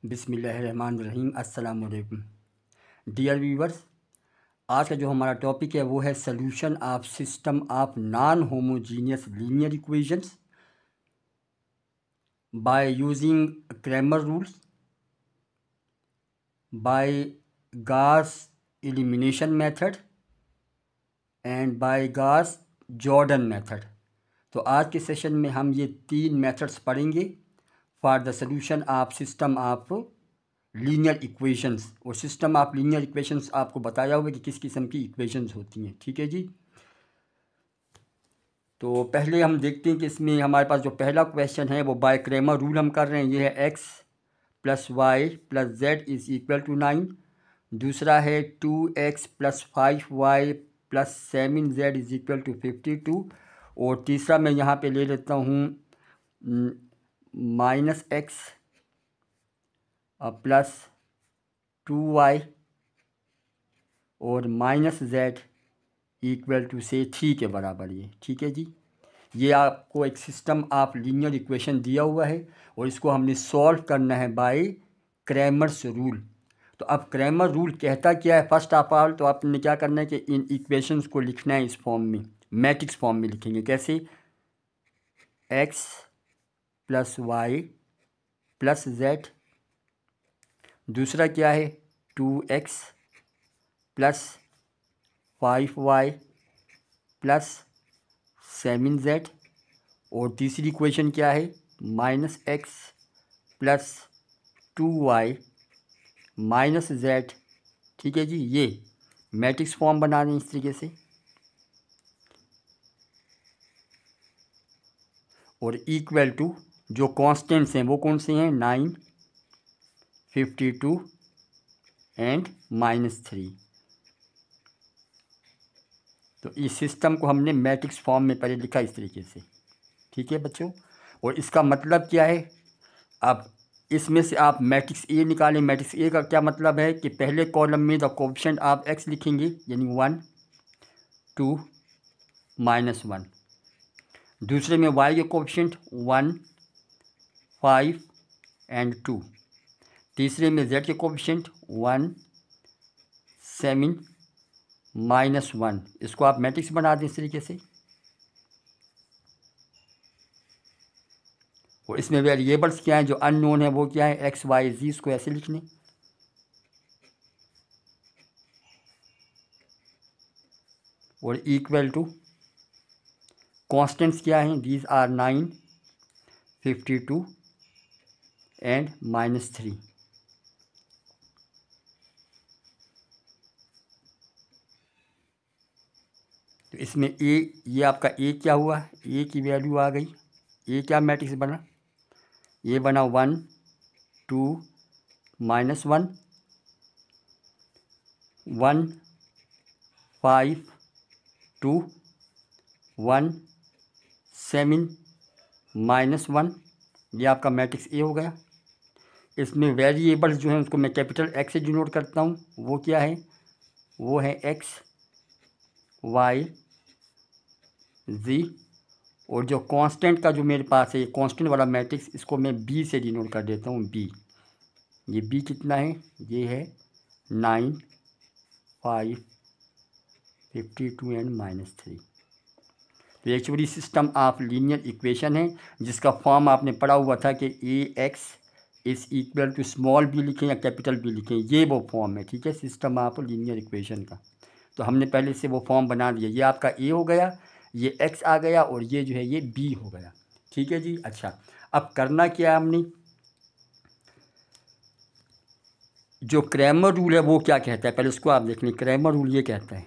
बिस्मिल्लाहिर्रहमानिर्रहीम। अस्सलाम वालेकुम डियर व्यूवर्स। आज का जो हमारा टॉपिक है वो है solution of system of non homogeneous linear equations by using Cramer rules by Gauss elimination method and by Gauss Jordan method. तो आज के सेशन में हम ये 3 मेथड्स पढ़ेंगे for the solution of system of linear equations. और system of linear equations आपको बताया हुआ कि किस किस्म की इक्वेशंस होती हैं। ठीक है जी। तो पहले हम देखते हैं कि इसमें हमारे पास जो पहला क्वेश्चन है वो बाय क्रैमर रूल हम कर रहे हैं। ये है x plus Y plus Z is equal to 9। दूसरा है 2x plus 5y plus 7z is equal to 52। और तीसरा मैं यहाँ पे ले लेता हूँ -x प्लस 2y और -z इक्वल टू से 3 के बराबर। ये ठीक है जी। ये आपको एक सिस्टम ऑफ लीनियर इक्वेशन दिया हुआ है और इसको हमने सॉल्व करना है बाय क्रैमर्स रूल। तो अब क्रैमर रूल कहता क्या है? फर्स्ट ऑफ ऑल तो आपने क्या करना है कि इन इक्वेशंस को लिखना है इस फॉर्म में, मैट्रिक्स फॉर्म में लिखेंगे। कैसे? x plus Y plus Z. दूसरा क्या है? 2x plus 5y plus 7z। और तीसरी इक्वेशन क्या है? -x plus 2y minus z। ठीक है जी। ये मैट्रिक्स फॉर्म बना दें इस तरीके से। और इक्वल टू जो कॉन्स्टेंट्स हैं वो कौन से हैं? 9, 52 एंड -3। तो इस सिस्टम को हमने मैट्रिक्स फॉर्म में पहले लिखा इस तरीके से। ठीक है बच्चों। और इसका मतलब क्या है? अब इसमें से आप मैट्रिक्स ए निकालें। मैट्रिक्स ए का क्या मतलब है कि पहले कॉलम में द कोएफिशिएंट ऑफ x लिखेंगे, यानी 1, 2, -1। दूसरे में y के कोएफिशिएंट 1, 5 एंड 2। तीसरे में z के कोएफिशिएंट 1, 7, -1। इसको आप मैट्रिक्स बना दें इस तरीके से। और इसमें वेरिएबल्स क्या हैं? जो अननोन है वो क्या है? x, y, z। इसको ऐसे लिख लें। और इक्वल टू कॉन्स्टेंट्स क्या हैं? These are 9, 52 and -3। तो इसमें ये आपका ए क्या हुआ? ए की वैल्यू आ गई। ए क्या मैट्रिक्स बना? ये बना 1, 2, -1, 1, 5, 2, 1, 7, -1। ये आपका मैट्रिक्स ए हो गया। इसमें वेरिएबल्स जो हैं उसको मैं कैपिटल एक्स से डिनोट करता हूँ। वो क्या है? वो है x, y, z। और जो कांस्टेंट का जो मेरे पास है, ये कांस्टेंट वाला मैट्रिक्स, इसको मैं b से डिनोट कर देता हूँ। b, ये b कितना है? ये है 9, 5, 52 एंड -3। तो actually system of linear equation है जिसका फॉर्म आपने पढ़ा हुआ था कि ax is equal to small b लिखें या कैपिटल B लिखें। ये वो फॉर्म है। ठीक है, सिस्टम ऑफ लीनियर इक्वेशन का। तो हमने पहले से वो फॉर्म बना दिया। ये आपका a हो गया, ये x आ गया और ये जो है ये b हो गया। ठीक है जी। अच्छा, अब करना क्या है हमने? जो क्रैमर रूल है वो क्या कहता है, पहले उसको आप देख लें। क्रैमर रूल ये कहता है,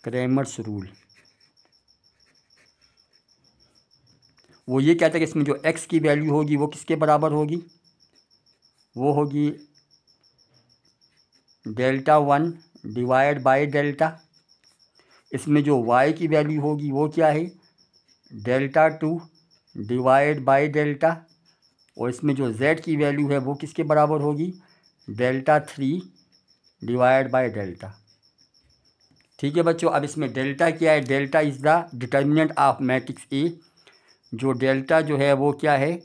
क्रैमर्स रूल वो ये कहता है कि इसमें जो x की वैल्यू होगी वो किसके बराबर होगी? वो होगी Δ1 डिवाइड बाय डेल्टा। इसमें जो y की वैल्यू होगी वो क्या है? Δ2 डिवाइड बाय डेल्टा। और इसमें जो z की वैल्यू है वो किसके बराबर होगी? Δ3 डिवाइड बाय डेल्टा। ठीक है बच्चों। अब इसमें डेल्टा क्या है? Delta is the determinant of matrix A. जो डेल्टा जो है वो क्या है,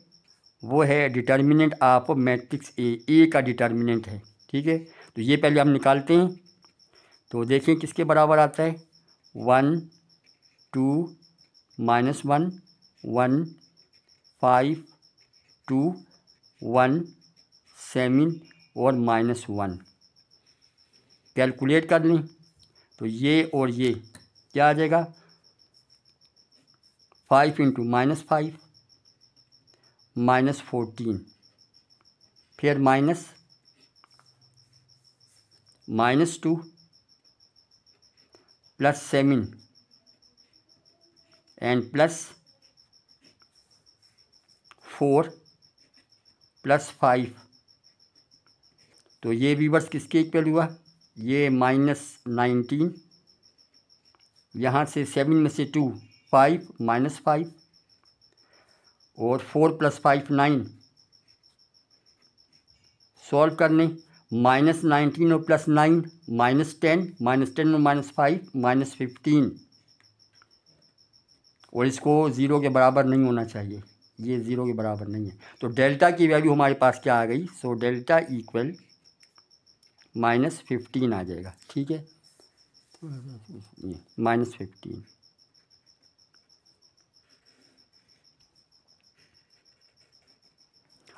वो है डिटर्मिनेंट ऑफ मैट्रिक्स ए का डिटर्मिनेंट है। ठीक है, तो ये पहले हम निकालते हैं। तो देखें किसके बराबर आता है, 1 2 -1 1 5 2 1 7 और -1 कैलकुलेट कर लें। तो ये और ये क्या आ जाएगा, 5 × -5 -14, फिर -2 +7 एंड +4 +5। तो ये रिवर्स किसके इक्वल हुआ, ये -19, यहाँ से 7 में से 2 5 -5 और 4 + 5 9। सॉल्व करने, -19 और +9 -10 -10 और -5 -15, और इसको 0 के बराबर नहीं होना चाहिए, ये 0 के बराबर नहीं है। तो डेल्टा की वैल्यू हमारे पास क्या आ गई, सो डेल्टा इक्वल -15 आ जाएगा। ठीक है, -15।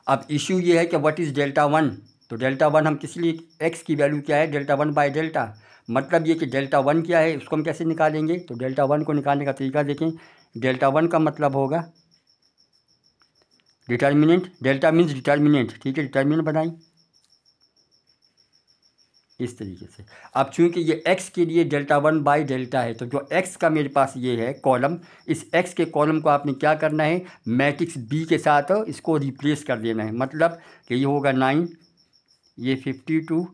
अब इशू ये है कि व्हाट इज़ डेल्टा 1। तो डेल्टा 1 हम किस लिए, एक्स की वैल्यू क्या है, डेल्टा 1/डेल्टा, मतलब ये कि डेल्टा 1 क्या है, उसको हम कैसे निकालेंगे। तो डेल्टा 1 को निकालने का तरीका देखें। डेल्टा 1 का मतलब होगा डिटर्मिनेंट, डेल्टा मीन्स डिटर्मिनेंट। ठीक है, डिटर्मिनेंट बनाएं इस तरीके से। अब चूंकि ये x के लिए डेल्टा 1/डेल्टा है, तो जो x का मेरे पास ये है कॉलम, इस x के कॉलम को आपने क्या करना है, मैट्रिक्स B के साथ इसको रिप्लेस कर देना है। मतलब कि ये होगा 9, ये 52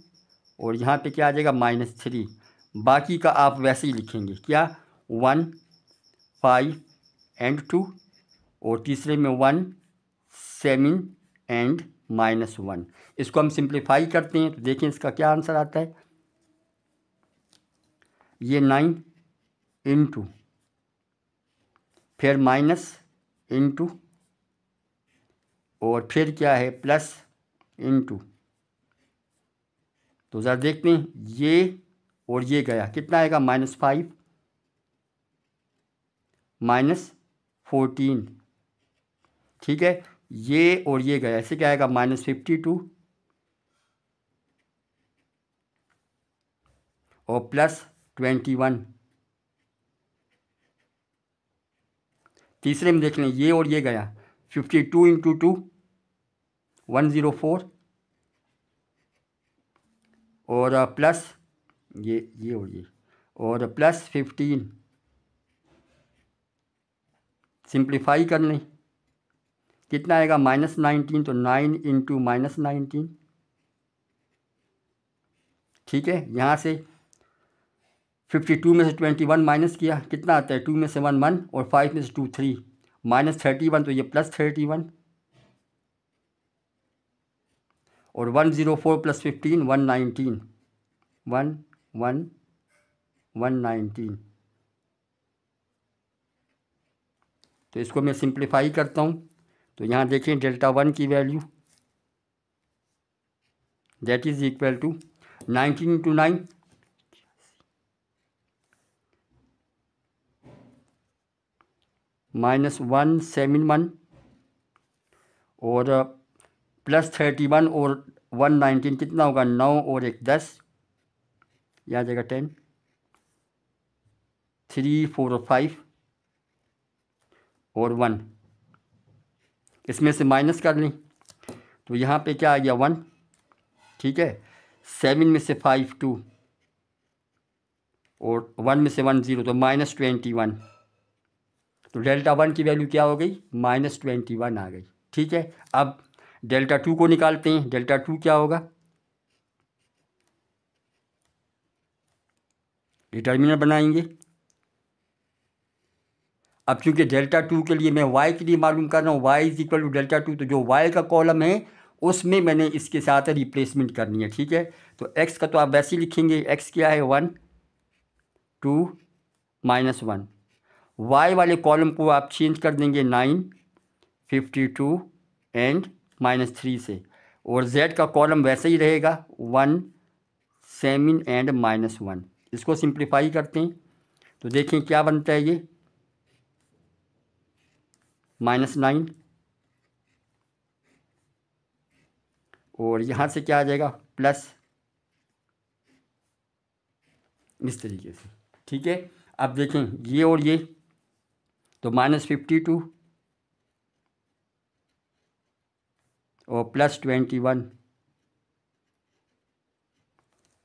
और यहाँ पे क्या आ जाएगा -3। बाकी का आप वैसे ही लिखेंगे, क्या 1 5 एंड 2 और तीसरे में 1 7 एंड -1। इसको हम सिंप्लीफाई करते हैं तो देखें इसका क्या आंसर आता है, ये 9 इंटू फिर माइनस इंटू और फिर क्या है प्लस इंटू। तो ज़रा देखते हैं, ये और ये गया, कितना आएगा -5 -14। ठीक है, ये और ये गया, ऐसे क्या आएगा -52 और +21। तीसरे में देख लें, ये और ये गया, 52 × 2 104 और प्लस ये और +15। सिंप्लीफाई कर लें, कितना आएगा -19, तो 9 × -19। ठीक है, यहाँ से 52 में से 21 माइनस किया, कितना आता है, 2 में से 1 1 और 5 में से 2 3, -31, तो ये +31 और 104 + 15 119 119। तो इसको मैं सिंप्लीफाई करता हूँ। तो यहाँ देखें डेल्टा 1 की value that is equal to 19 × 9 -171 और +31 और 119, कितना होगा 9 और 1 10, यह आ जाएगा 10, 3 4 और 5 और 1, इसमें से माइनस कर लें तो यहाँ पे क्या आ गया 1। ठीक है, 7 में से 5 2 और 1 में से 1 0, तो -21। तो डेल्टा 1 की वैल्यू क्या हो गई, -21 आ गई। ठीक है, अब डेल्टा 2 को निकालते हैं। डेल्टा 2 क्या होगा, डिटर्मिनेंट बनाएंगे। अब चूंकि डेल्टा 2 के लिए मैं y के लिए मालूम कर रहा हूँ, y = डेल्टा 2, तो जो y का कॉलम है उसमें मैंने इसके साथ रिप्लेसमेंट करनी है। ठीक है, तो x का तो आप वैसे ही लिखेंगे, x क्या है 1 2 -1, वाई वाले कॉलम को आप चेंज कर देंगे 9, 52 एंड -3 से, और जेड का कॉलम वैसे ही रहेगा 1, 7 एंड -1। इसको सिंप्लीफाई करते हैं तो देखें क्या बनता है, ये -9, और यहाँ से क्या आ जाएगा प्लस, इस तरीके से। ठीक है, अब देखें ये और ये, तो -52 और +21,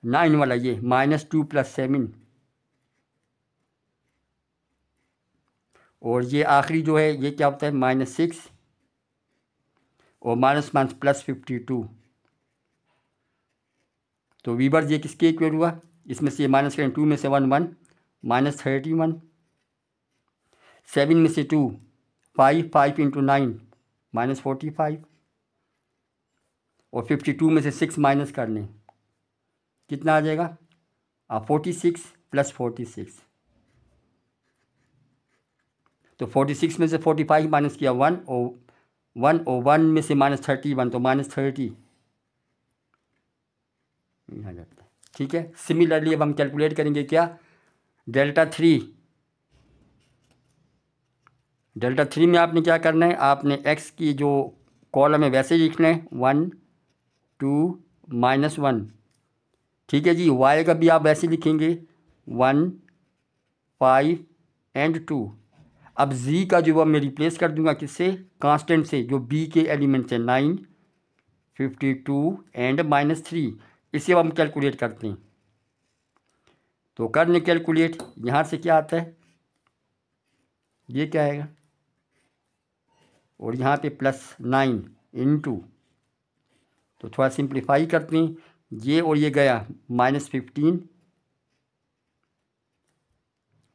9 वाला ये -2 + 7, और ये आखिरी जो है ये क्या होता है -6 और +52। तो वीवर्स ये किसके इक्वल हुआ, इसमें से माइनस करें 2 में से 1 1, -31, 7 में से 2 5, 5 × 9 -45, और 52 में से 6 माइनस कर लें, कितना आ जाएगा 46 + 46। तो 46 में से 45 माइनस किया 1 और 1 में से -31, तो -30 आ जाता है। ठीक है, सिमिलरली अब हम कैलकुलेट करेंगे क्या, डेल्टा थ्री में आपने क्या करना है, आपने x की जो कॉलम है वैसे ही लिखना है 1, 2, -1। ठीक है जी, y का भी आप वैसे लिखेंगे 1, 5 एंड 2। अब z का जो मैं रिप्लेस कर दूंगा किससे, कांस्टेंट से, जो b के एलिमेंट्स हैं 9, 52 एंड -3। इसे हम कैलकुलेट करते हैं, तो करने कैलकुलेट, यहाँ से क्या आता है, ये क्या आएगा, और यहाँ पे +9 × तो थोड़ा सिंप्लीफाई करते हैं, ये और ये गया -15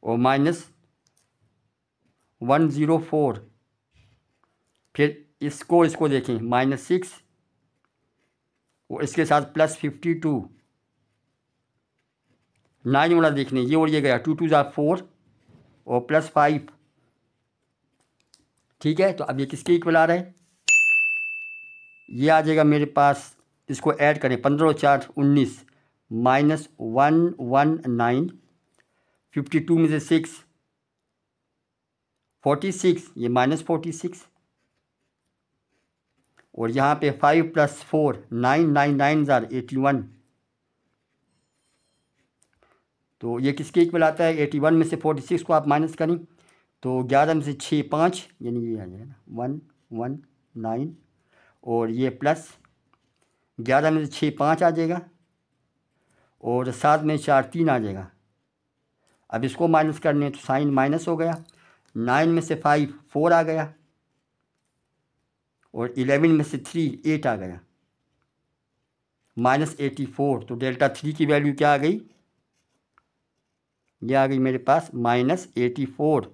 और -104, फिर इसको देखें -6 और इसके साथ +52, 9 वाला देखने, ये और ये गया 2 2 = 4 और +5। ठीक है, तो अब ये किसके इक्वल आ रहा है, ये आ जाएगा मेरे पास, इसको ऐड करें 15 और 4 19, -119, 52 में से 6 46, ये -46, और यहाँ पे 5 + 4 9 9 9 = 81। तो ये किसके इक्वल आता है, 81 में से 46 को आप माइनस करें तो 11 में से 6 5, यानी ये आ जाएगा 119, और ये प्लस 11 में से 6 5 आ जाएगा, और 7 में 4 3 आ जाएगा। अब इसको माइनस करने तो साइन माइनस हो गया, 9 में से 5 4 आ गया, और 11 में से 3 8 आ गया, -84। तो डेल्टा 3 की वैल्यू क्या आ गई, ये आ गई मेरे पास -84,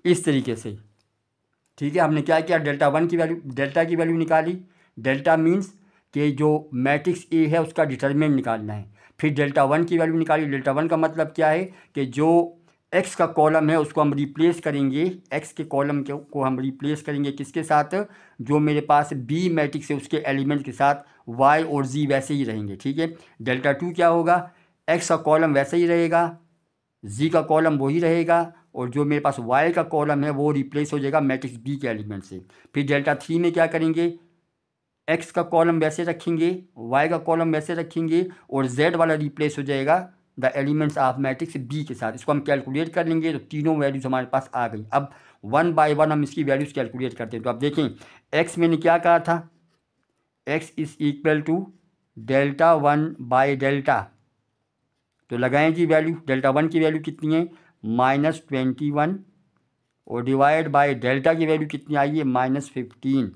इस तरीके से। ठीक है, हमने क्या किया, डेल्टा की वैल्यू निकाली। डेल्टा मीन्स कि जो मैट्रिक्स ए है उसका डिटरमिनेंट निकालना है। फिर डेल्टा 1 की वैल्यू निकाली। डेल्टा 1 का मतलब क्या है कि जो एक्स का कॉलम है उसको हम रिप्लेस करेंगे, एक्स के कॉलम को हम रिप्लेस करेंगे किसके साथ, जो मेरे पास बी मैट्रिक्स है उसके एलिमेंट के साथ, वाई और जी वैसे ही रहेंगे। ठीक है, डेल्टा 2 क्या होगा, एक्स का कॉलम वैसे ही रहेगा, जी का कॉलम वही रहेगा, और जो मेरे पास वाई का कॉलम है वो रिप्लेस हो जाएगा मैट्रिक्स बी के एलिमेंट से। फिर डेल्टा 3 में क्या करेंगे, एक्स का कॉलम वैसे रखेंगे, वाई का कॉलम वैसे रखेंगे, और जेड वाला रिप्लेस हो जाएगा the elements of matrix B के साथ। इसको हम कैलकुलेट कर लेंगे तो तीनों वैल्यूज हमारे पास आ गई। अब 1 बाय 1 हम इसकी वैल्यूज कैलकुलेट करते हैं। तो अब देखें, एक्स मैंने क्या कहा था, X is equal to delta 1 by delta. तो लगाएं जी वैल्यू, डेल्टा 1 की वैल्यू कितनी है -21, और डिवाइड बाय डेल्टा की वैल्यू कितनी आई है -15।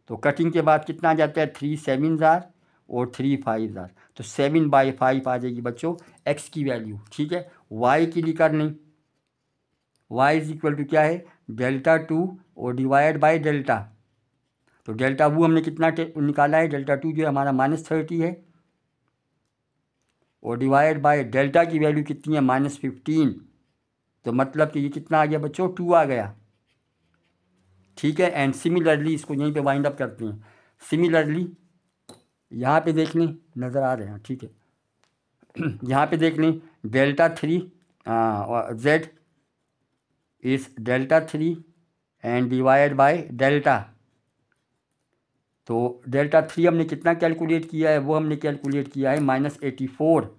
तो कटिंग के बाद कितना आ जाता है 3 7 और 3 5 तो 7/5 आ जाएगी बच्चों एक्स की वैल्यू। ठीक है, वाई के लिए कर लें, वाई इज इक्वल टू क्या है डेल्टा 2 और डिवाइड बाय डेल्टा। तो डेल्टा वो हमने कितना निकाला है, डेल्टा 2 जो है हमारा -30 है, और डिवाइड बाय डेल्टा की वैल्यू कितनी है -15। तो मतलब कि ये कितना आ गया बच्चों, 2 आ गया। ठीक है, एंड सिमिलरली इसको यहीं पे वाइंड अप करते हैं। सिमिलरली यहाँ पे देख लें, नज़र आ रहे हैं, ठीक है। यहाँ पे देख लें delta 3 Z is delta 3 and divide by delta. तो डेल्टा 3 हमने कितना कैलकुलेट किया है, वो हमने कैलकुलेट किया है -84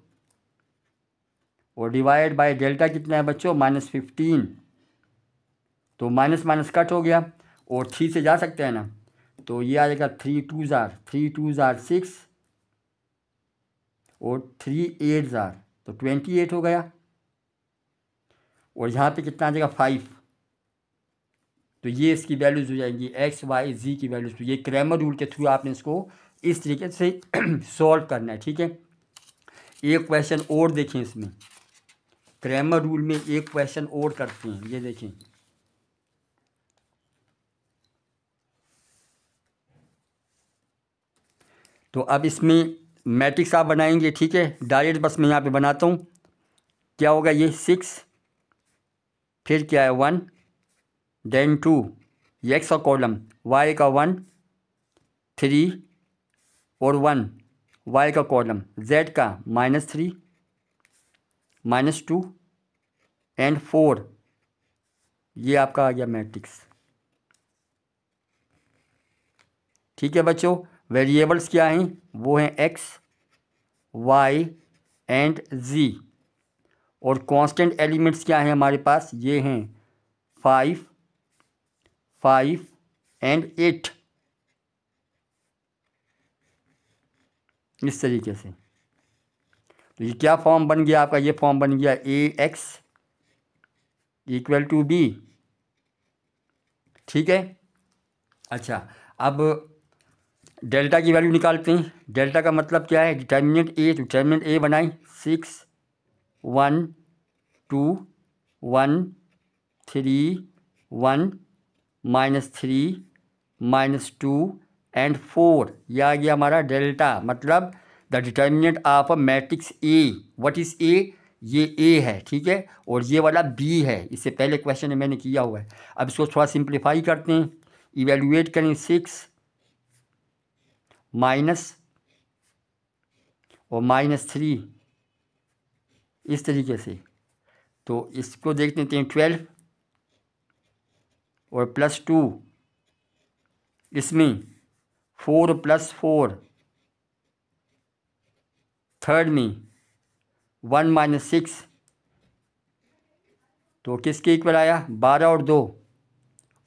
और डिवाइड बाय डेल्टा कितना है बच्चों, -15। तो माइनस माइनस कट हो गया और 3 से जा सकते हैं ना, तो ये आ जाएगा 3 2 जार 6 और 3 8 जार, तो 28 हो गया। और यहाँ पे कितना आ जाएगा 5, तो ये इसकी वैल्यूज़ हो जाएंगी एक्स वाई जी की वैल्यूज़। तो ये क्रैमर रूल के थ्रू आपने इसको इस तरीके से सॉल्व करना है। ठीक है, एक क्वेश्चन और देखें इसमें, क्रैमर रूल में एक क्वेश्चन और करते हैं, ये देखें। तो अब इसमें मैट्रिक्स आप बनाएंगे। ठीक है, डायरेक्ट बस मैं यहाँ पे बनाता हूँ। क्या होगा, ये 6, फिर क्या है 1, देन 2, ये एक्स का कॉलम, वाई का 1 3 और 1 वाई का कॉलम, जेड का -3 -2 एंड 4, ये आपका आ गया मैट्रिक्स। ठीक है बच्चों, वेरिएबल्स क्या हैं, वो हैं एक्स वाई एंड जी, और कांस्टेंट एलिमेंट्स क्या हैं हमारे पास, ये हैं 5 5 एंड 8। इस तरीके से तो ये क्या फॉर्म बन गया आपका, ये फॉर्म बन गया AX = B। ठीक है, अच्छा अब डेल्टा की वैल्यू निकालते हैं। डेल्टा का मतलब क्या है, डिटर्मिनेंट A बनाएं, 6 1 2 1 3 1 -3 -2 एंड 4, यह आ गया हमारा डेल्टा, मतलब the determinant of a matrix A। What is A, ये A है। ठीक है, और ये वाला B है, इससे पहले क्वेश्चन में मैंने किया हुआ है। अब इसको थोड़ा सिंप्लीफाई करते हैं, इवेल्युएट करें, 6 माइनस और -3 इस तरीके से। तो इसको देख लेते हैं 12 और +2, इसमें 4 + 4, थर्ड में 1 - 6, तो किसके इक्वल आया, 12 और 2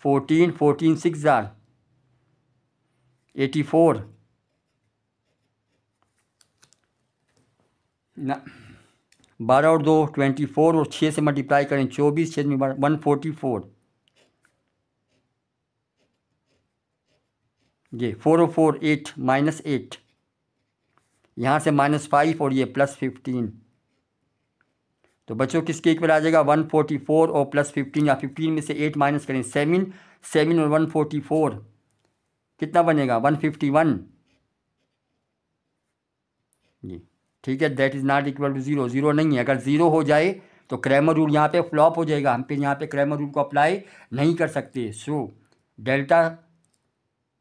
14 14 6 जार 84 ना, 12 और 2 24 और 6 से मल्टीप्लाई करें 24, 6 में 144, ये 4 और 4 8 -8, यहाँ से -5 और ये +15। तो बच्चों किसके इक्वल आ जाएगा, 144 और +15, या 15 में से 8 माइनस करें 7 7 और 144 कितना बनेगा, 151 जी। ठीक है, that is not equal to 0, 0 नहीं है। अगर 0 हो जाए तो क्रैमर रूल यहाँ पे फ्लॉप हो जाएगा, हम फिर यहाँ पे क्रैमर रूल को अप्लाई नहीं कर सकते। So delta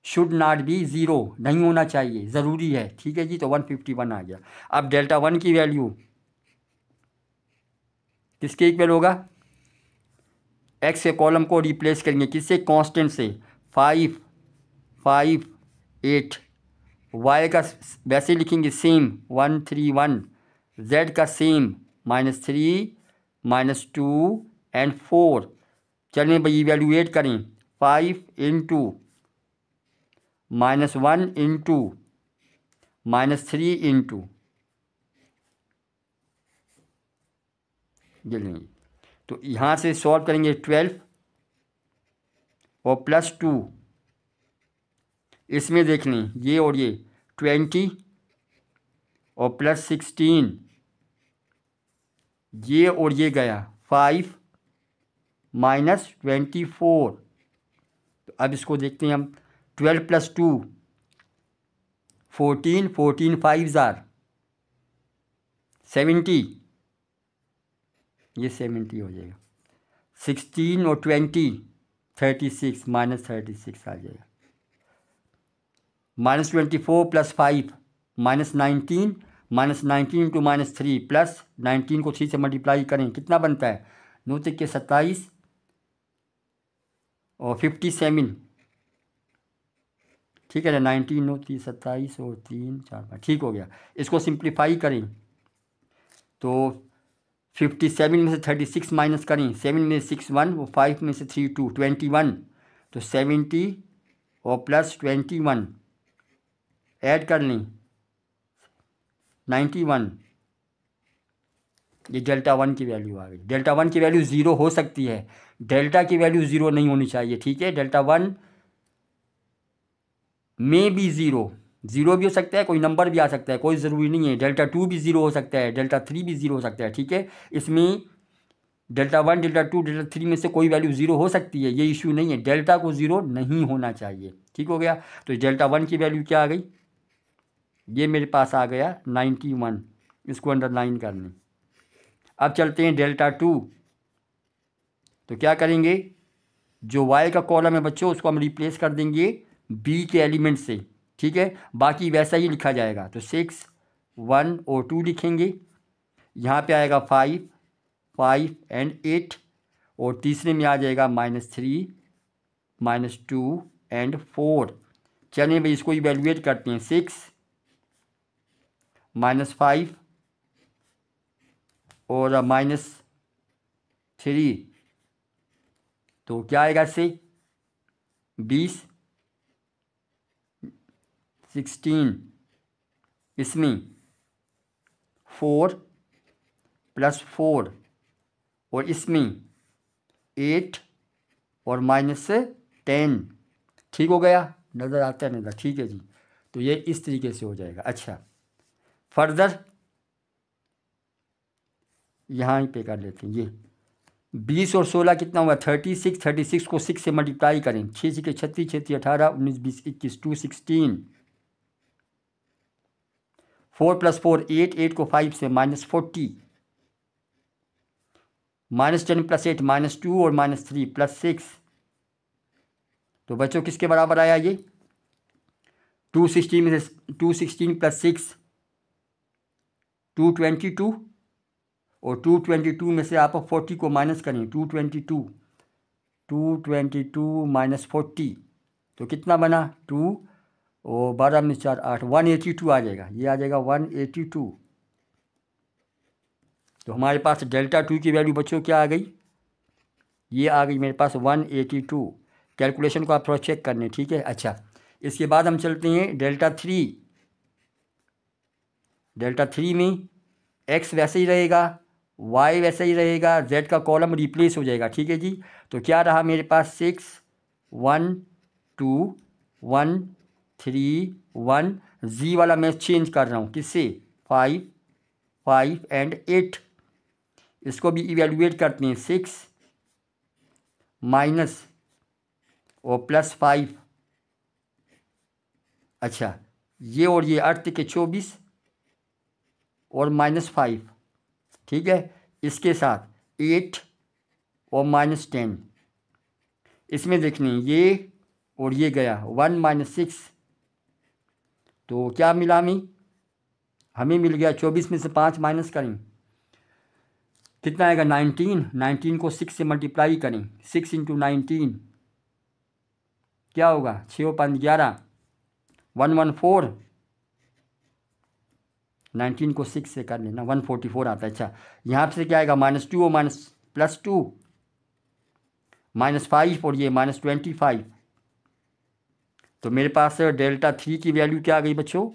should not be 0, नहीं होना चाहिए, ज़रूरी है। ठीक है जी, तो 151 आ गया। अब डेल्टा 1 की वैल्यू किसके इक्वल होगा, एक्स के कॉलम को रिप्लेस करेंगे किससे, कांस्टेंट से, 5 5 8, वाई का वैसे लिखेंगे सेम 1 3 1, जेड का सेम -3 -2 एंड 4। चलें भाई इवेल्युएट करें, 5 × -1 × -3 × ये लेंगे। तो यहाँ से सॉल्व करेंगे 12 और +2, इसमें देख लें ये और ये 20 और +16, ये और ये गया 5 -24। तो अब इसको देखते हैं हम, 12 + 2 14 14 5 जार 70, ये 70 हो जाएगा। 16 और 20 36 -36 आ जाएगा। -24 + 5 -19 -19 × -3 प्लस 19 को 3 से मल्टीप्लाई करें, कितना बनता है? 9 के 27 और 57, ठीक है ना। 19 9 3 27 और 3 4 5, ठीक हो गया। इसको सिंप्लीफाई करें तो 57 में से 36 माइनस करें, 7 में से 6 1 और 5 में से 3 2 21, तो 70 और प्लस 21 ऐड कर लें 91। ये डेल्टा 1 की वैल्यू आ गई। डेल्टा 1 की वैल्यू 0 हो सकती है, डेल्टा की वैल्यू 0 नहीं होनी चाहिए, ठीक है। डेल्टा 1 में भी 0 भी हो सकता है, कोई नंबर भी आ सकता है, कोई ज़रूरी नहीं है। डेल्टा 2 भी 0 हो सकता है, डेल्टा 3 भी 0 हो सकता है, ठीक है। इसमें डेल्टा 1 डेल्टा 2 डेल्टा 3 में से कोई वैल्यू 0 हो सकती है, ये इशू नहीं है। डेल्टा को 0 नहीं होना चाहिए, ठीक हो गया। तो डेल्टा 1 की वैल्यू क्या आ गई? ये मेरे पास आ गया 91, इसको अंडरलाइन कर लें। अब चलते हैं डेल्टा 2। तो क्या करेंगे, जो y का कॉलम है बच्चों उसको हम रिप्लेस कर देंगे b के एलिमेंट से, ठीक है। बाकी वैसा ही लिखा जाएगा। तो 6 1 और 2 लिखेंगे, यहाँ पे आएगा 5 5 एंड 8, और तीसरे में आ जाएगा -3 -2 एंड 4। चलिए भाई इसको इवेलुएट करते हैं। 6 -5 और -3, तो क्या आएगा इससे? 20 16, इसमें 4 + 4 और इसमें 8 और -10, ठीक हो गया। नज़र आता है नज़र, ठीक है जी। तो ये इस तरीके से हो जाएगा। अच्छा, फर्दर यहाँ पे कर लेते हैं। ये 20 और 16 कितना हुआ? 36। 36 को 6 से मल्टीप्लाई करें, 6 6 36 36 18 19 20 21 216, 4 + 4 8 8 को 5 से -40, -10 + 8 -2 और -3 + 6। तो बच्चों किसके बराबर आया ये? 216 में से 216 + 6 222, और 222 में से आप 40 को माइनस करें, 222 -40, तो कितना बना? 2 और 12 में 4 8 182 आ जाएगा। ये आ जाएगा 182। तो हमारे पास डेल्टा 2 की वैल्यू बच्चों क्या आ गई? ये आ गई मेरे पास 182। कैलकुलेशन को आप थोड़ा चेक करने, ठीक है। अच्छा, इसके बाद हम चलते हैं डेल्टा 3। डेल्टा 3 में x वैसे ही रहेगा, y वैसे ही रहेगा, z का कॉलम रिप्लेस हो जाएगा, ठीक है जी। तो क्या रहा मेरे पास? 6 1 2 1 3 1, z वाला मैं चेंज कर रहा हूँ किससे? 5 5 एंड 8। इसको भी इवेलुएट करते हैं। 6 माइनस और +5, अच्छा ये और ये 8 के 24 और -5, ठीक है। इसके साथ 8 और -10, इसमें देखने ये और ये गया 1 - 6, तो क्या मिला हमें मिल गया 24 में से 5 माइनस करें, कितना आएगा? 19। 19 को 6 से मल्टीप्लाई करें, 6 × 19 क्या होगा? 6 और 5 11 114। 19 को 6 से कर लेना, 144 आता है। अच्छा, यहाँ से क्या आएगा? -2 और +2 -5 और ये -25। तो मेरे पास डेल्टा 3 की वैल्यू क्या आ गई बच्चों?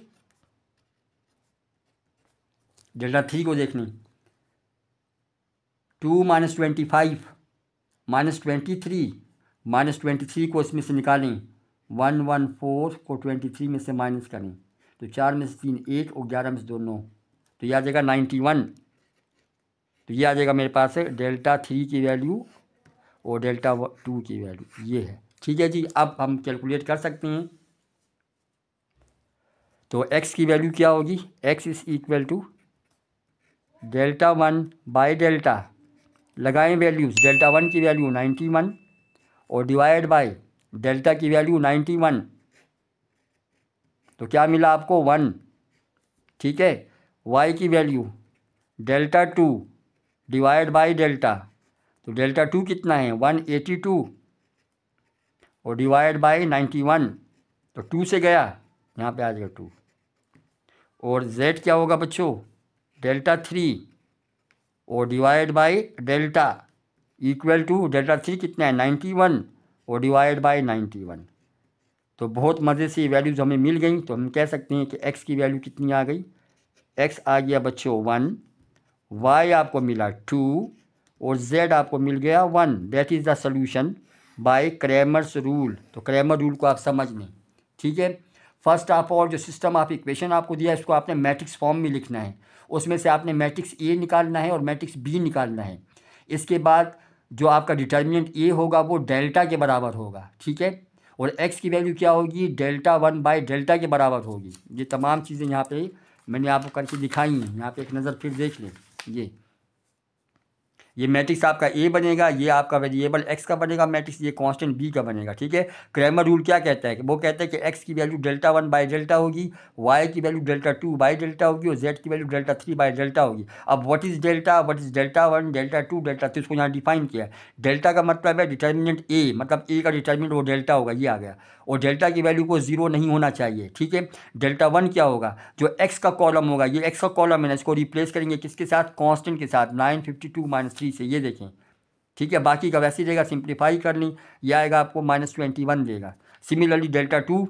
डेल्टा 3 को देखने, 2 - 25 -23, -23 को इसमें से निकालें, 114 को 23 में से माइनस करें, तो 4 में से 3 8 और 11 में से 2 9, तो ये आ जाएगा 91। तो ये आ जाएगा मेरे पास डेल्टा 3 की वैल्यू और डेल्टा 2 की वैल्यू ये है, ठीक है जी। अब हम कैलकुलेट कर सकते हैं। तो x की वैल्यू क्या होगी? x = डेल्टा 1 बाई डेल्टा लगाएं वैल्यूज़, डेल्टा 1 की वैल्यू 91 और डिवाइड बाय डेल्टा की वैल्यू 91, तो क्या मिला आपको 1। ठीक है, y की value delta 2 divide by delta, तो डेल्टा 2 कितना है 182 और डिवाइड बाय 91, तो 2 से गया, यहाँ पे आ जाएगा 2। और z क्या होगा बच्चों, डेल्टा 3 और divide by delta equal to delta 3 कितना है 91 और डिवाइड बाय 91। तो बहुत मज़े से ये वैल्यूज़ हमें मिल गई, तो हम कह सकते हैं कि x की वैल्यू कितनी आ गई, x आ गया बच्चों 1, y आपको मिला 2 और z आपको मिल गया 1। That is the solution bye Cramer's rule. तो क्रैमर रूल को आप समझ लें। ठीक है, फर्स्ट ऑफ ऑल जो सिस्टम आप इक्वेशन आपको दिया है इसको आपने मैट्रिक्स फॉर्म में लिखना है, उसमें से आपने मैट्रिक्स ए निकालना है और मैट्रिक्स बी निकालना है। इसके बाद जो आपका डिटर्मिनेंट ए होगा वो डेल्टा के बराबर होगा। ठीक है, और x की वैल्यू क्या होगी, डेल्टा 1 बाय डेल्टा के बराबर होगी। ये तमाम चीज़ें यहाँ पे मैंने आपको करके दिखाई हैं, यहाँ पे एक नज़र फिर देख लें। ये मैट्रिक्स आपका ए बनेगा, ये आपका वेरिएबल एक्स का बनेगा मैट्रिक्स, ये कांस्टेंट बी का बनेगा। ठीक है, क्रैमर रूल क्या कहता है कि वो कहता है कि एक्स की वैल्यू डेल्टा 1 बाय डेल्टा होगी, वाई की वैल्यू डेल्टा 2 बाय डेल्टा होगी और जेड की वैल्यू डेल्टा 3 बाय डेल्टा होगी। अब what is delta, what is delta 1, delta 2, delta 3, इसको यहाँ डिफाइन किया है। डेल्टा का मतलब है डिटर्मिनेंट ए, मतलब ए का डिटर्मिनेंट वो डेल्टा होगा, ये आ गया। और डेल्टा की वैल्यू को 0 नहीं होना चाहिए। ठीक है, डेल्टा 1 क्या होगा, जो एक्स का कॉलम होगा, ये एक्स का कॉलम है ना, इसको रिप्लेस करेंगे किसके साथ, कांस्टेंट के साथ 952 - 3 से, ये देखें। ठीक है, बाकी का वैसे ही रहेगा, सिंप्लीफाई कर ली, ये आएगा आपको -21 देगा। सिमिलरली डेल्टा 2,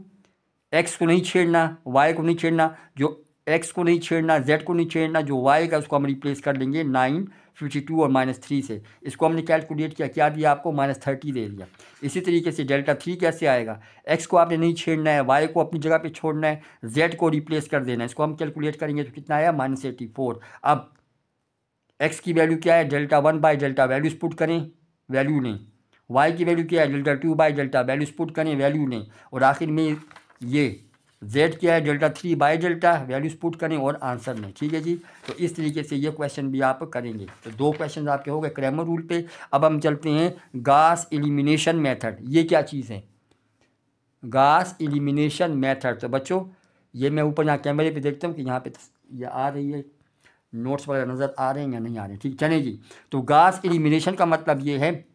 एक्स को नहीं छेड़ना, वाई को नहीं छेड़ना, जो एक्स को नहीं छेड़ना, जेड को नहीं छेड़ना, जो वाई का उसको हम रिप्लेस कर लेंगे 952 और -3 से। इसको हमने कैलकुलेट किया, क्या दिया आपको, -30 दे दिया। इसी तरीके से डेल्टा 3 कैसे आएगा, एक्स को आपने नहीं छेड़ना है, वाई को अपनी जगह पे छोड़ना है, जेड को रिप्लेस कर देना है। इसको हम कैलकुलेट करेंगे तो कितना आया, -84। अब एक्स की वैल्यू क्या है, delta 1 by delta, values put करें, वैल्यू लें। वाई की वैल्यू क्या है, delta 2 by delta, values put करें, वैल्यू लें। और आखिर में ये जेड क्या है, delta 3 by delta, values put करें और आंसर लें। ठीक है जी, तो इस तरीके से ये क्वेश्चन भी आप करेंगे। तो 2 क्वेश्चन आपके हो गए क्रैमर रूल पे। अब हम चलते हैं गॉस एलिमिनेशन मेथड। ये क्या चीज़ है, गॉस एलिमिनेशन मेथड। तो बच्चों ये मैं ऊपर यहाँ कैमरे पे देखता हूँ कि यहाँ पे ये आ रही है, नोट्स वगैरह नज़र आ रहे हैं या नहीं आ रहे हैं। ठीक, चलें जी। तो गॉस एलिमिनेशन का मतलब ये है,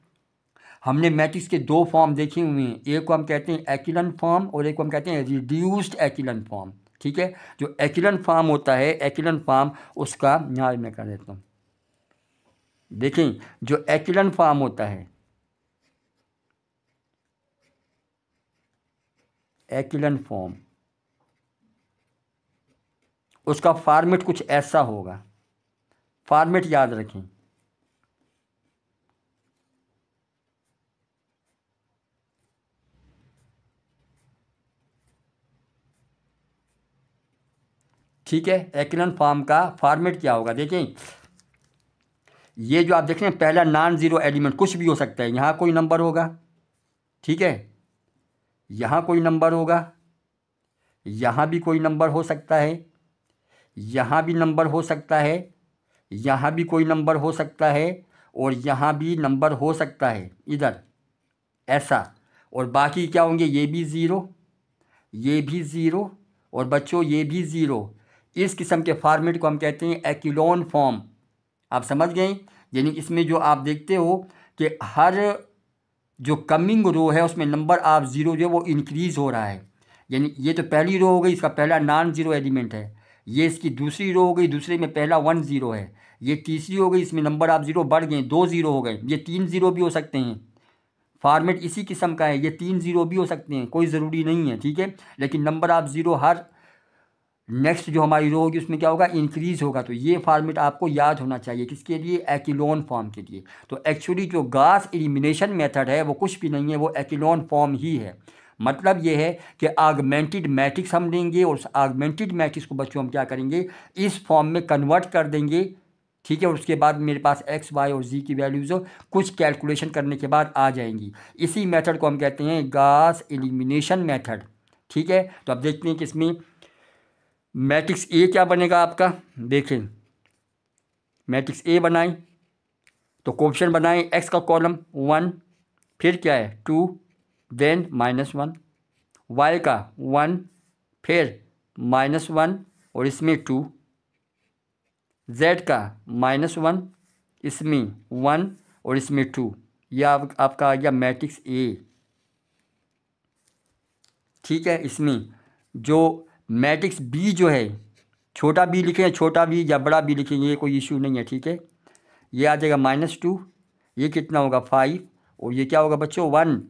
हमने मैट्रिक्स के 2 फॉर्म देखे हुए हैं, एक को हम कहते हैं एक्विलन फॉर्म और एक को हम कहते हैं रिड्यूस्ड एक्विलन फॉर्म। ठीक है, जो एक्विलन फॉर्म होता है, एक्विलन फॉर्म उसका यहाँ मैं कर देता हूँ। देखें, जो एक्विलन फॉर्म होता है, एक्विलन फॉर्म, उसका फॉर्मेट कुछ ऐसा होगा। फॉर्मेट याद रखें, ठीक है। एक्विलन फॉर्म का फॉर्मेट क्या होगा, देखें ये जो आप देख रहे हैं, पहला नॉन ज़ीरो एलिमेंट कुछ भी हो सकता है, यहाँ कोई नंबर होगा, ठीक है, यहाँ कोई नंबर होगा, यहाँ भी कोई नंबर हो सकता है, यहाँ भी नंबर हो सकता है, यहाँ भी कोई नंबर हो सकता है और यहाँ भी नंबर हो सकता है, इधर ऐसा। और बाकी क्या होंगे, ये भी ज़ीरो, ये भी ज़ीरो और बच्चों ये भी ज़ीरो। इस किस्म के फॉर्मेट को हम कहते हैं एक्विलोन फॉर्म। आप समझ गए, यानी इसमें जो आप देखते हो कि हर जो कमिंग रो है उसमें नंबर ऑफ ज़ीरो जो है वो इंक्रीज़ हो रहा है। यानी ये तो पहली रो हो गई, इसका पहला नॉन ज़ीरो एलिमेंट है, ये इसकी दूसरी रो हो गई, दूसरे में पहला 1 ज़ीरो है, ये तीसरी हो गई, इसमें नंबर ऑफ ज़ीरो बढ़ गए, 2 ज़ीरो हो गए, ये 3 ज़ीरो भी हो सकते हैं। फॉर्मेट इसी किस्म का है, ये 3 ज़ीरो भी हो सकते हैं, कोई ज़रूरी नहीं है। ठीक है, लेकिन number of zero her next जो हमारी रो होगी उसमें क्या होगा, इंक्रीज़ होगा। तो ये फॉर्मेट आपको याद होना चाहिए, किसके लिए, एक्विलोन फॉर्म के लिए। तो एक्चुअली जो गॉस एलिमिनेशन मेथड है वो कुछ भी नहीं है, वो एक्विलोन फॉर्म ही है। मतलब ये है कि आगमेंटेड मैट्रिक्स हम लेंगे और उस आगमेंटेड मैट्रिक्स को बच्चों हम क्या करेंगे, इस फॉर्म में कन्वर्ट कर देंगे। ठीक है, और उसके बाद मेरे पास एक्स वाई और जी की वैल्यूज़ कुछ कैलकुलेशन करने के बाद आ जाएंगी। इसी मेथड को हम कहते हैं गॉस एलिमिनेशन मेथड। ठीक है, तो अब देखते हैं कि इसमें मैट्रिक्स ए क्या बनेगा आपका। देखें, मैट्रिक्स ए बनाएं तो कोफिशिएंट बनाएं, एक्स का कॉलम 1, फिर क्या है 2, देन -1, वाई का 1, फिर -1 और इसमें 2, जेड का -1, इसमें 1 और इसमें 2। यह आपका आ गया मैट्रिक्स ए। ठीक है, इसमें जो मैट्रिक्स बी जो है, छोटा बी लिखें, छोटा बी या बड़ा बी लिखेंगे, ये कोई इशू नहीं है। ठीक है, ये आ जाएगा -2, ये कितना होगा 5, और ये क्या होगा बच्चों 1।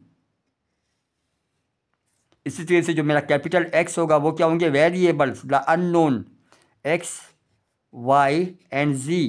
इसी तरह से जो मेरा कैपिटल एक्स होगा वो क्या होंगे variables the unknown X Y and Z.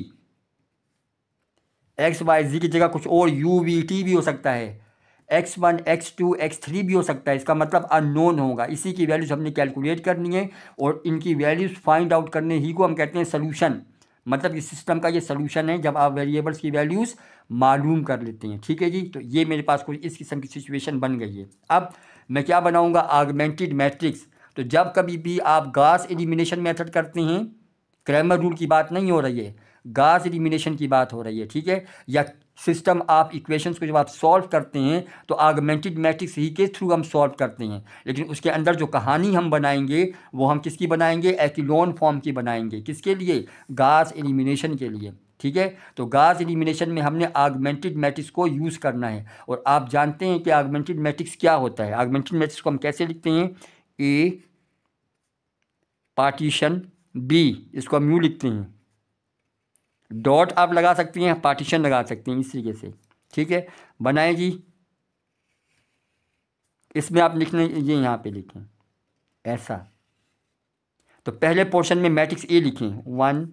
X Y Z की जगह कुछ और यू वी टी भी हो सकता है, x1 x2 x3 भी हो सकता है। इसका मतलब अननोन होगा, इसी की वैल्यूज हमने कैलकुलेट करनी है और इनकी वैल्यूज फाइंड आउट करने ही को हम कहते हैं सोल्यूशन। मतलब इस सिस्टम का ये सोल्यूशन है जब आप वेरिएबल्स की वैल्यूज़ मालूम कर लेते हैं। ठीक है जी, तो ये मेरे पास कोई इस किस्म की सिचुएशन बन गई है। अब मैं क्या बनाऊंगा आगमेंटेड मैट्रिक्स। तो जब कभी भी आप गॉस एलिमिनेशन मेथड करते हैं, क्रैमर रूल की बात नहीं हो रही है, गॉस एलिमिनेशन की बात हो रही है। ठीक है, या सिस्टम आप इक्वेशंस को जब आप सॉल्व करते हैं तो आगमेंटेड मैट्रिक्स ही के थ्रू हम सॉल्व करते हैं, लेकिन उसके अंदर जो कहानी हम बनाएंगे वो हम किसकी बनाएंगे एक्लोन फॉर्म की बनाएंगे। किसके लिए? गॉस एलिमिनेशन के लिए। ठीक है, तो गॉस एलिमिनेशन में हमने आगमेंटेड मैट्रिक्स को यूज़ करना है। और आप जानते हैं कि आगमेंटेड मैट्रिक्स क्या होता है। आगमेंटेड मैट्रिक्स को हम कैसे लिखते हैं? ए पार्टीशन बी, इसको हम यूँ लिखते हैं, डॉट आप लगा सकती हैं, पार्टीशन लगा सकती हैं, इस तरीके से। ठीक है, बनाएं जी। इसमें आप लिखने ये यहाँ पे लिखें ऐसा। तो पहले पोर्शन में मैट्रिक्स ए लिखें 1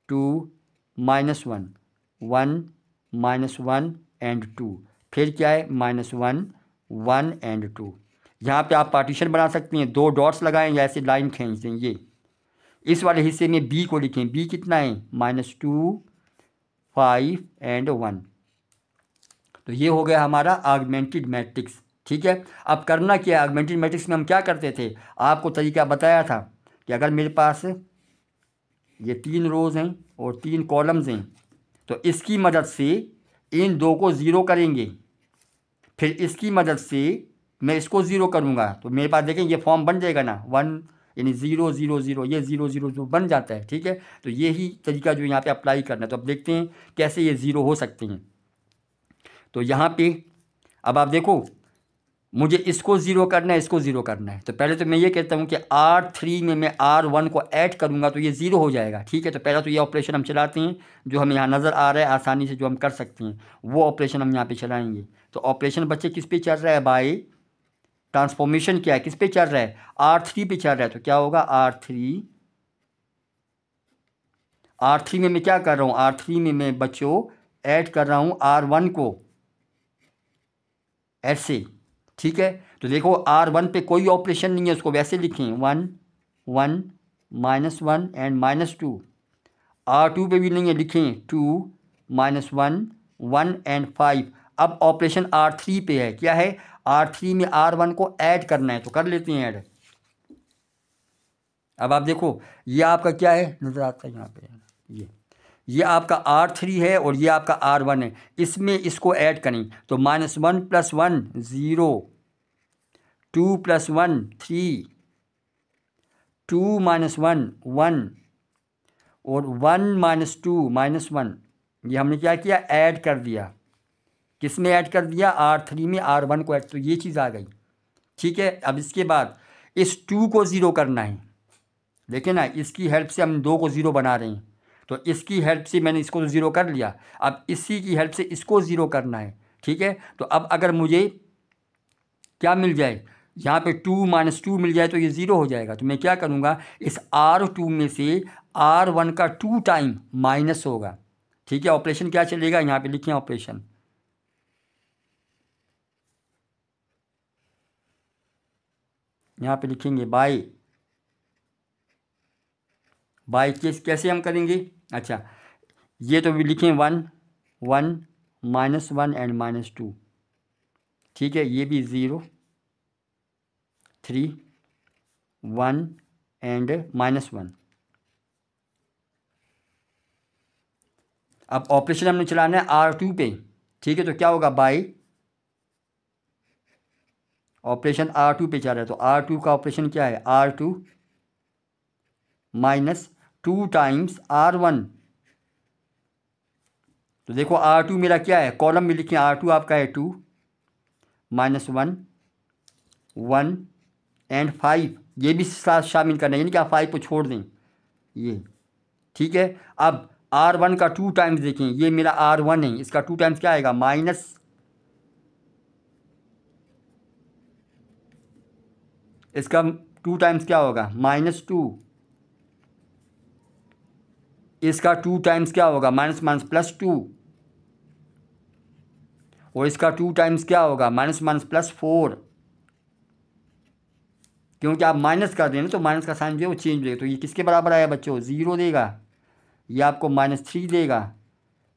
2 -1 1 -1 एंड 2, फिर क्या है -1 1 एंड 2। यहाँ पे आप पार्टीशन बना सकती हैं, 2 डॉट्स लगाएं या ऐसे लाइन खींच दें। ये इस वाले हिस्से में बी को लिखें, बी कितना है -2 5 एंड 1। तो ये हो गया हमारा आगमेंटेड मैट्रिक्स। ठीक है, अब करना क्या है, आगमेंटेड मैट्रिक्स में हम क्या करते थे, आपको तरीका बताया था कि अगर मेरे पास ये 3 रोज़ हैं और 3 कॉलम्स हैं तो इसकी मदद से इन 2 को ज़ीरो करेंगे, फिर इसकी मदद से मैं इसको ज़ीरो करूँगा, तो मेरे पास देखें ये फॉर्म बन जाएगा ना 1 यानी 0 0 0, ये 0 0 0 बन जाता है। ठीक है, तो यही तरीका जो यहाँ पे अप्लाई करना है। तो अब देखते हैं कैसे ये ज़ीरो हो सकते हैं। तो यहाँ पे अब आप देखो, मुझे इसको ज़ीरो करना है, इसको ज़ीरो करना है। तो पहले तो मैं ये कहता हूँ कि R3 में मैं R1 को ऐड करूँगा तो ये ज़ीरो हो जाएगा। ठीक है, तो पहला तो ये ऑपरेशन हम चलाते हैं जो हमें यहाँ नज़र आ रहा है आसानी से, जो हम कर सकते हैं वो ऑपरेशन हम यहाँ पे चलाएंगे। तो ऑपरेशन बच्चे किस पे चल रहा है? बाय ट्रांसफॉर्मेशन क्या है, किस पे चल रहा है? R3 पे चल रहा है। तो क्या होगा R3 में मैं क्या कर रहा हूँ, R3 में मैं बच्चों ऐड कर रहा हूँ R1 को ऐसे। ठीक है, तो देखो R1 पे कोई ऑपरेशन नहीं है, उसको वैसे लिखें 1 1 -1 एंड -2। R2 पे भी नहीं है, लिखें 2 -1 1 एंड 5। अब ऑपरेशन R3 पे है, क्या है? R3 में R1 को ऐड करना है, तो कर लेते हैं ऐड। अब आप देखो ये आपका क्या है, नज़र आता है यहाँ पे, ये आपका R3 है और ये आपका R1 है, इसमें इसको ऐड करें तो -1 + 1 0, 2 + 1 3, 2 - 1 1 और 1 - 2 -1। ये हमने क्या किया, ऐड कर दिया। किस में ऐड कर दिया? R3 में R1 को ऐड, तो ये चीज़ आ गई। ठीक है, अब इसके बाद इस 2 को ज़ीरो करना है। देखिए ना, इसकी हेल्प से हम 2 को ज़ीरो बना रहे हैं, तो इसकी हेल्प से मैंने इसको तो ज़ीरो कर लिया, अब इसी की हेल्प से इसको ज़ीरो करना है। ठीक है, तो अब अगर मुझे क्या मिल जाए, यहाँ पे 2 - 2 मिल जाए तो ये ज़ीरो हो जाएगा। तो मैं क्या करूँगा, इस R2 में से R1 का 2 टाइम माइनस होगा। ठीक है, ऑपरेशन क्या चलेगा, यहाँ पे लिखें ऑपरेशन, यहाँ पे लिखेंगे बाय कैसे हम करेंगे? अच्छा, ये तो भी लिखें 1 1 -1 एंड -2। ठीक है, ये भी 0 3 1 एंड -1। अब ऑपरेशन हमने चलाना है R2 पे, ठीक है। तो क्या होगा, बाई ऑपरेशन R2 पे चल रहा है, तो R2 का ऑपरेशन क्या है, R2 माइनस 2 टाइम्स R1। तो देखो R2 मेरा क्या है, कॉलम में लिखें R2 आपका है 2 माइनस 1 1 एंड 5, ये भी साथ शामिल करना है, यानी कि आप 5 को छोड़ दें ये, ठीक है। अब R1 का 2 टाइम्स देखें, ये मेरा R1 है, इसका 2 टाइम्स क्या आएगा, माइनस, इसका 2 टाइम्स क्या होगा, -2, इसका 2 टाइम्स क्या होगा, माइनस माइनस +2, और इसका 2 टाइम्स क्या होगा, माइनस माइनस +4, क्योंकि आप माइनस कर रहे हैं ना, तो माइनस का साइन जो है वो चेंज देगा। तो ये किसके बराबर आया बच्चों, 0 देगा, ये आपको -3 देगा,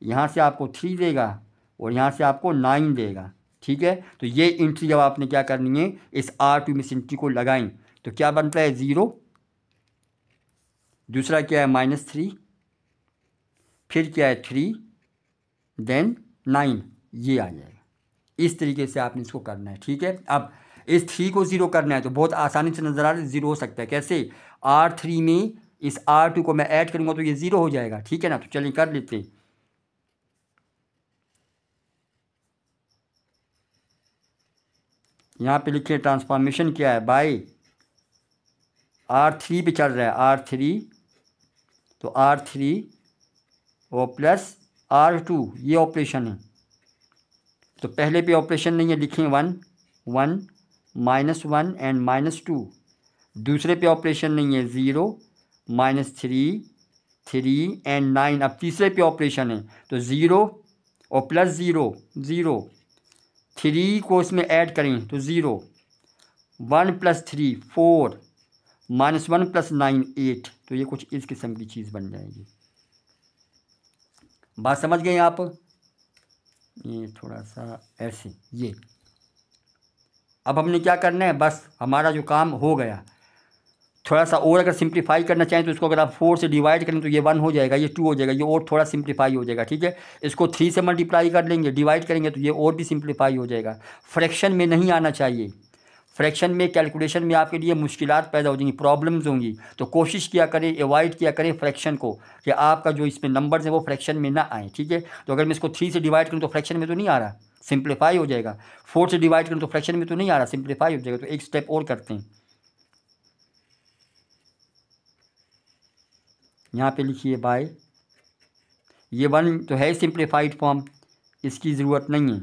यहाँ से आपको 3 देगा, और यहाँ से आपको 9 देगा, ठीक है। तो ये एंट्री जब आपने क्या करनी है, इस R2 में इस एंट्री को लगाएं, तो क्या बनता है, 0, दूसरा क्या है -3, फिर क्या है 3, देन 9, ये आ जाएगा। इस तरीके से आपने इसको करना है, ठीक है। अब इस 3 को 0 करना है तो बहुत आसानी से नज़र आ रहा है, 0 हो सकता है कैसे, R3 में इस R2 को मैं ऐड करूँगा तो ये 0 हो जाएगा, ठीक है ना। तो चलिए कर लेते हैं। यहाँ पे लिखिए ट्रांसफॉर्मेशन क्या है, बाय R3 पे चल रहा है, R3, तो R3 और प्लस R2, ये ऑपरेशन है। तो पहले पे ऑपरेशन नहीं है, लिखें 1 1 -1 एंड -2, दूसरे पे ऑपरेशन नहीं है, 0 -3 3 एंड 9, अब तीसरे पे ऑपरेशन है, तो 0 और +0 0, 3 को इसमें ऐड करें तो 0, 1 + 3 4, -1 + 9 8, तो ये कुछ इस किस्म की चीज़ बन जाएगी। बात समझ गए आप, ये थोड़ा सा ऐसे, ये अब हमने क्या करना है, बस हमारा जो काम हो गया। थोड़ा सा और अगर सिंप्लीफाई करना चाहें तो इसको अगर आप 4 से डिवाइड करें तो ये 1 हो जाएगा, ये 2 हो जाएगा, ये और थोड़ा सिंप्लीफाई हो जाएगा, ठीक है। इसको 3 से मल्टीप्लाई कर लेंगे, डिवाइड करेंगे तो ये और भी सिंप्लीफाई हो जाएगा। फ्रैक्शन में नहीं आना चाहिए, फ्रैक्शन में कैलकुलेशन में आपके लिए मुश्किलात पैदा हो जाएंगी, प्रॉब्लम्स होंगी। तो कोशिश किया करें, अवॉइड किया करें फ्रैक्शन को, कि आपका जो इसमें नंबर्स हैं वो फ्रैक्शन में ना आए, ठीक है। तो अगर मैं इसको 3 से डिवाइड करूँ तो फ्रैक्शन में तो नहीं आ रहा, सिंप्लीफाई हो जाएगा। 4 से डिवाइड करूँ तो फ्रैक्शन में तो नहीं आ रहा, सिंप्लीफाई हो जाएगा। तो एक स्टेप और करते हैं, यहाँ पे लिखिए बाय, ये 1 तो है सिंप्लीफाइड फॉर्म, इसकी ज़रूरत नहीं है,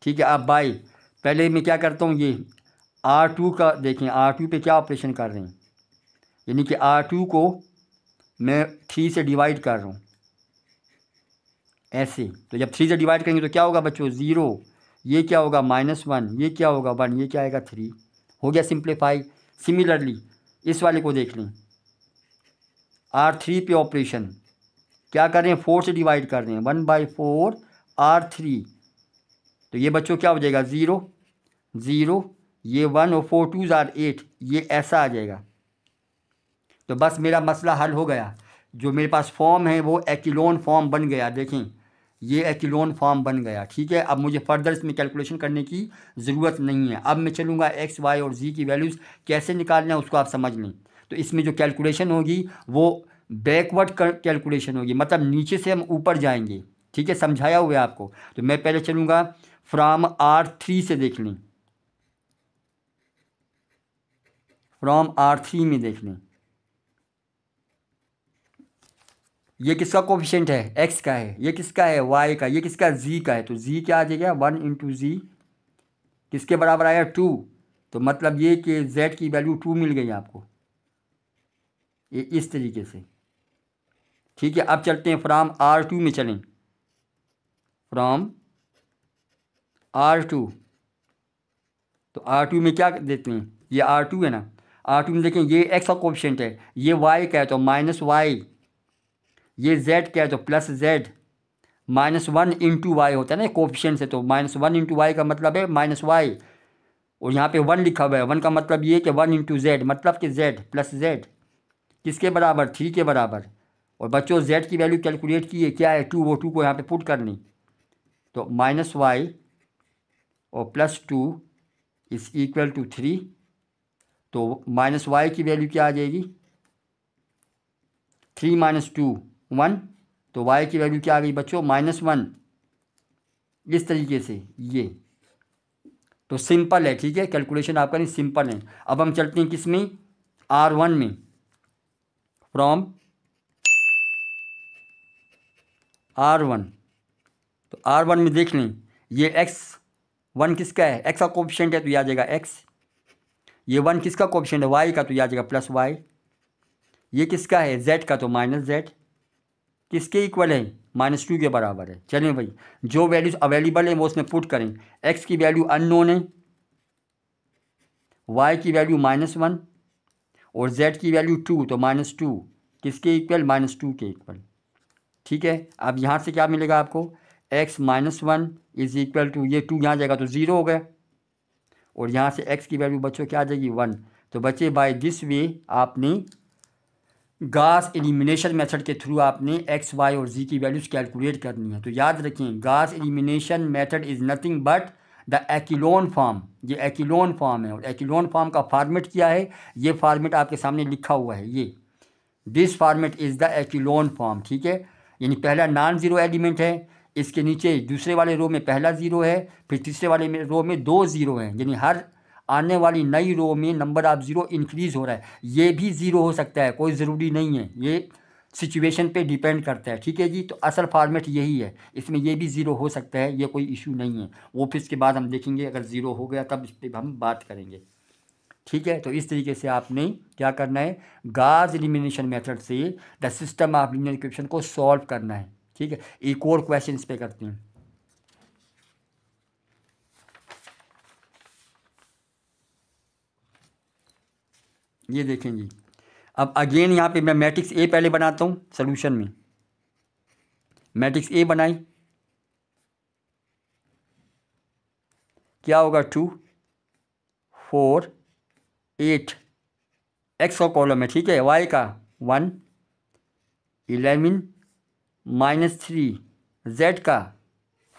ठीक है। अब बाय, पहले मैं क्या करता हूँ, ये R2 का देखें, R2 पे क्या ऑपरेशन कर रहे हैं, यानी कि R2 को मैं 3 से डिवाइड कर रहा हूँ ऐसे। तो जब 3 से डिवाइड करेंगे तो क्या होगा बच्चों, 0, ये क्या होगा -1, ये क्या होगा 1, ये क्या आएगा 3, हो गया सिंप्लीफाई। सिमिलरली इस वाले को देख लें, R3 पे ऑपरेशन क्या कर रहे हैं, 4 से डिवाइड कर रहे हैं, 1/4 R3, तो ये बच्चों क्या हो जाएगा, 0 0, ये 1 और 4 2s are 8, ये ऐसा आ जाएगा। तो बस मेरा मसला हल हो गया, जो मेरे पास फॉर्म है वो एक्लोन फॉर्म बन गया, देखें ये एक्लोन फॉर्म बन गया, ठीक है। अब मुझे फर्दर इसमें कैलकुलेशन करने की ज़रूरत नहीं है। अब मैं चलूँगा x y और z की वैल्यूज़ कैसे निकालना है उसको आप समझ लें। तो इसमें जो कैलकुलेशन होगी वो बैकवर्ड कैलकुलेशन होगी, मतलब नीचे से हम ऊपर जाएंगे, ठीक है, समझाया हुआ है आपको। तो मैं पहले चलूँगा फ्रॉम R3 से, देख लें फ्रॉम R3 में देख लें, ये किसका कोफिशिएंट है, x का है, ये किसका है, y का, ये किसका z का है। तो z क्या आ जाएगा, 1 × z किसके बराबर आया, 2, तो मतलब ये कि z की वैल्यू 2 मिल गई आपको, ये इस तरीके से, ठीक है। अब चलते हैं फ्रॉम R2 में, चलें फ्रॉम R2, तो R2 में क्या देते हैं, ये R2 है ना, R2 में देखें ये x का कोफिशिएंट है, ये y का है तो -y, ये z क्या है तो +z, -1 × y होता है ना कोफिशिएंट से, तो -1 × y का मतलब है -y, और यहाँ पे 1 लिखा हुआ है, 1 का मतलब ये कि 1 × z, मतलब कि z +z किसके बराबर, 3 के बराबर, और बच्चों z की वैल्यू कैलकुलेट की है, क्या है 2, वो 2 को यहाँ पे पुट करनी, तो -y और +2 इज इक्वल टू 3। तो -y की वैल्यू क्या आ जाएगी, 3 - 2 1, तो y की वैल्यू क्या आ गई बच्चों -1। इस तरीके से ये तो सिंपल है, ठीक है, कैलकुलेशन आपका नहीं सिंपल है। अब हम चलते हैं किस में, R1 में। फ्रॉम R1, तो R1 में देख लें, ये x1 किसका है, x का कोफिशिएंट है तो याद आ जाएगा x, ये 1 किसका कोफिशिएंट है, y का, तो याद आ जाएगा +y, ये किसका है z का, तो -z, किसके इक्वल है, -2 के बराबर है। चलें भाई, जो वैल्यूज अवेलेबल है वो उसमें पुट करें। x की वैल्यू अननोन है, y की वैल्यू -1 और z की वैल्यू 2, तो -2 किसके इक्वल, -2 के इक्वल, ठीक है। अब यहाँ से क्या मिलेगा आपको, x -1 इज इक्वल टू, ये 2 यहाँ जाएगा तो 0 हो गया, और यहाँ से x की वैल्यू बच्चों क्या आ जाएगी 1। तो बच्चे बाय दिस वे आपने गास एलिमिनेशन मेथड के थ्रू आपने x, y और z की वैल्यूज़ कैलकुलेट करनी है। तो याद रखें, गास elimination method is nothing but the echelon form, ये एक्लोन फॉर्म है, और एक्लोन फॉर्म का फॉर्मेट क्या है, ये फॉर्मेट आपके सामने लिखा हुआ है, ये this format is the echelon form, ठीक है। यानी पहला नॉन ज़ीरो एलिमेंट है, इसके नीचे दूसरे वाले रो में पहला ज़ीरो है, फिर तीसरे वाले में रो में 2 ज़ीरो हैं, यानी हर आने वाली नई रो में नंबर ऑफ ज़ीरो इंक्रीज़ हो रहा है। ये भी ज़ीरो हो सकता है, कोई ज़रूरी नहीं है, ये सिचुएशन पे डिपेंड करता है, ठीक है जी। तो असल फॉर्मेट यही है, इसमें ये भी ज़ीरो हो सकता है, ये कोई इशू नहीं है। वो फिर इसके बाद हम देखेंगे, अगर ज़ीरो हो गया तब इस पर हम बात करेंगे, ठीक है। तो इस तरीके से आपने क्या करना है, गास एलिमिनेशन मेथड से the system of linear equation को सॉल्व करना है, ठीक है। एक और क्वेश्चन इस पे करते हैं। ये देखें जी, अब अगेन यहाँ पे मैं मैट्रिक्स ए पहले बनाता हूँ सोल्यूशन में। मैट्रिक्स ए बनाई, क्या होगा 2 4 8, एक्स का कॉलम है, ठीक है, वाई का 1 11 -3, जेड का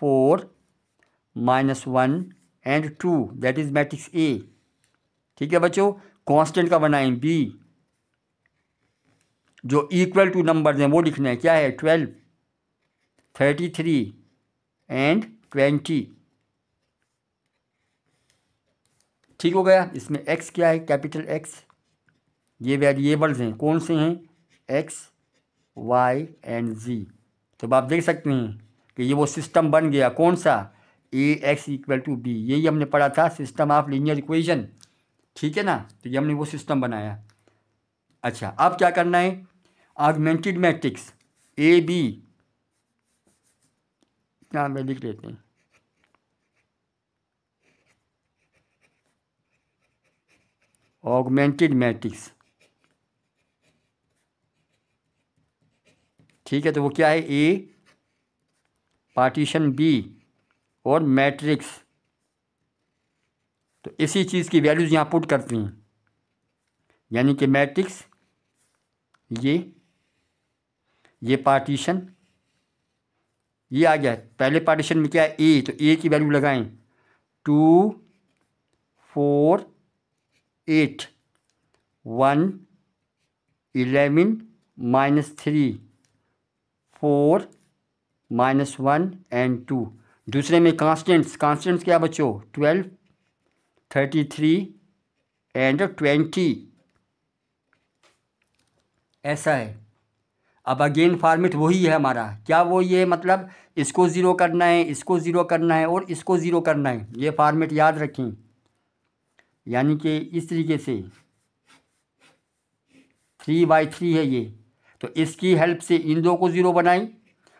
4 -1 and 2, that is matrix A, ठीक है बच्चों। कांस्टेंट का बनाएं बी, जो इक्वल टू नंबर्स हैं वो लिखना है, क्या है 12 33 एंड 20, ठीक हो गया। इसमें एक्स क्या है, कैपिटल एक्स, ये वेरिएबल्स हैं, कौन से हैं, एक्स वाई एंड जी। तो आप देख सकते हैं कि ये वो सिस्टम बन गया, कौन सा, ए एक्स इक्वल टू बी, यही हमने पढ़ा था सिस्टम ऑफ लीनियर इक्वेशन, ठीक है ना। तो ये हमने वो सिस्टम बनाया। अच्छा, अब क्या करना है, ऑगमेंटेड मैट्रिक्स ए बी, क्या में लिख लेते हैं, ऑगमेंटेड मैट्रिक्स, ठीक है। तो वो क्या है, ए पार्टीशन बी और मैट्रिक्स, तो इसी चीज़ की वैल्यूज़ यहाँ पुट करती हैं, यानी कि मैट्रिक्स ये पार्टीशन, ये आ गया। पहले पार्टीशन में क्या है, ए, तो ए की वैल्यू लगाएं 2 4 8 1 11 -3 4 -1 एंड 2। दूसरे में कांस्टेंट्स क्या बच्चों, 12 33 एंड 20, ऐसा है। अब अगेन फॉर्मेट वही है हमारा, क्या वो ये मतलब इसको ज़ीरो करना है, इसको ज़ीरो करना है और इसको ज़ीरो करना है, ये फॉर्मेट याद रखें। यानी कि इस तरीके से 3/3 है ये, तो इसकी हेल्प से इन दो को ज़ीरो बनाएं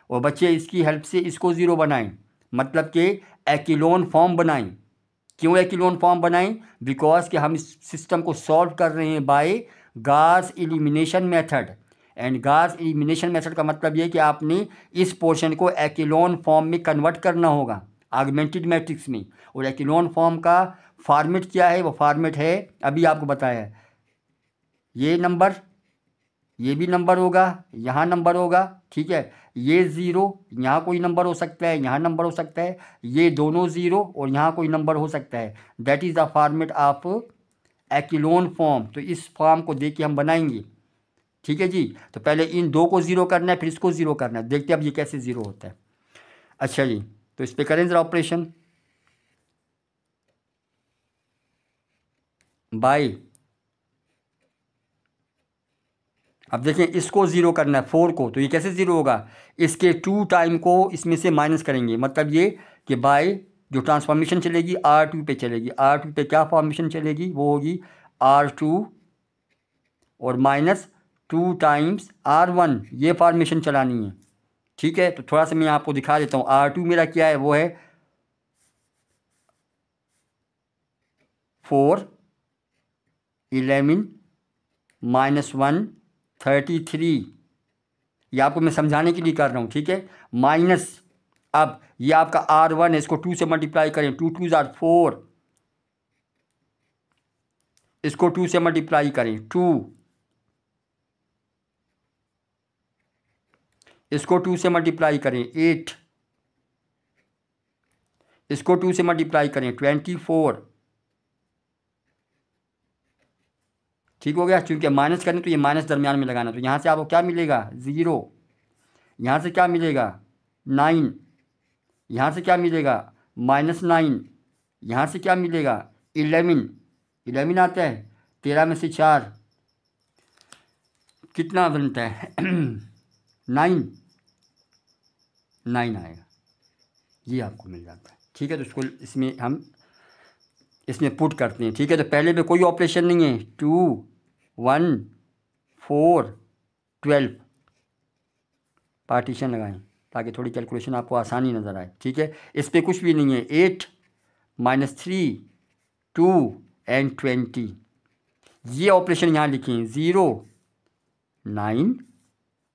और बच्चे इसकी हेल्प से इसको ज़ीरो बनाएं, मतलब कि एक्लोन फॉर्म बनाएं। क्यों एक्लोन फॉर्म बनाएं, बिकॉज कि हम इस सिस्टम को सॉल्व कर रहे हैं बाय गास एलिमिनेशन मेथड, एंड गास एलिमिनेशन मेथड का मतलब ये कि आपने इस पोर्शन को एक्लोन फॉर्म में कन्वर्ट करना होगा ऑगमेंटेड मैट्रिक्स में। और एक्लोन फॉर्म का फॉर्मेट क्या है, वो फॉर्मेट है अभी आपको बताया है, ये नंबर ये भी नंबर होगा, यहाँ नंबर होगा, ठीक है। ये ज़ीरो, यहाँ कोई नंबर हो सकता है, यहाँ नंबर हो सकता है, ये दोनों ज़ीरो और यहाँ कोई नंबर हो सकता है। That is the format of echelon form. तो इस फॉर्म को देख के हम बनाएंगे, ठीक है जी। तो पहले इन दो को ज़ीरो करना है, फिर इसको ज़ीरो करना है। देखते हैं अब ये कैसे ज़ीरो होता है। अच्छा जी, तो इस पर करें ज़रा ऑपरेशन बाय। अब देखें इसको ज़ीरो करना है 4 को, तो ये कैसे ज़ीरो होगा, इसके 2 टाइम को इसमें से माइनस करेंगे। मतलब ये कि बाय जो ट्रांसफॉर्मेशन चलेगी R2 पे चलेगी। R2 पे क्या फॉर्मेशन चलेगी, वो होगी R2 और माइनस 2 टाइम्स R1, ये फॉर्मेशन चलानी है, ठीक है। तो थोड़ा सा मैं आपको दिखा देता हूँ। R2 मेरा क्या है, वो है 4 11 -1 33। ये आपको मैं समझाने के लिए कर रहा हूँ, ठीक है। माइनस, अब ये आपका R1 है, इसको 2 से मल्टीप्लाई करें, 2 2 ज़ार 4, इसको 2 से मल्टीप्लाई करें 2, इसको 2 से मल्टीप्लाई करें 8, इसको 2 से मल्टीप्लाई करें 24। ठीक हो गया। चूंकि माइनस करें तो ये माइनस दरमियान में लगाना, तो यहाँ से आपको क्या मिलेगा 0, यहाँ से क्या मिलेगा 9, यहाँ से क्या मिलेगा -9, यहाँ से क्या मिलेगा 11, 11 आता है, 13 में से 4 कितना बनता है 9, 9 आएगा, ये आपको मिल जाता है, ठीक है। तो इसको इसमें हम इसमें पुट करते हैं, ठीक है। तो पहले में कोई ऑपरेशन नहीं है, 2 1 4 12 पार्टीशन लगाएं ताकि थोड़ी कैलकुलेशन आपको आसानी नज़र आए, ठीक है। इस पर कुछ भी नहीं है, 8 -3 2 एंड 20, ये ऑपरेशन यहाँ लिखें 0 9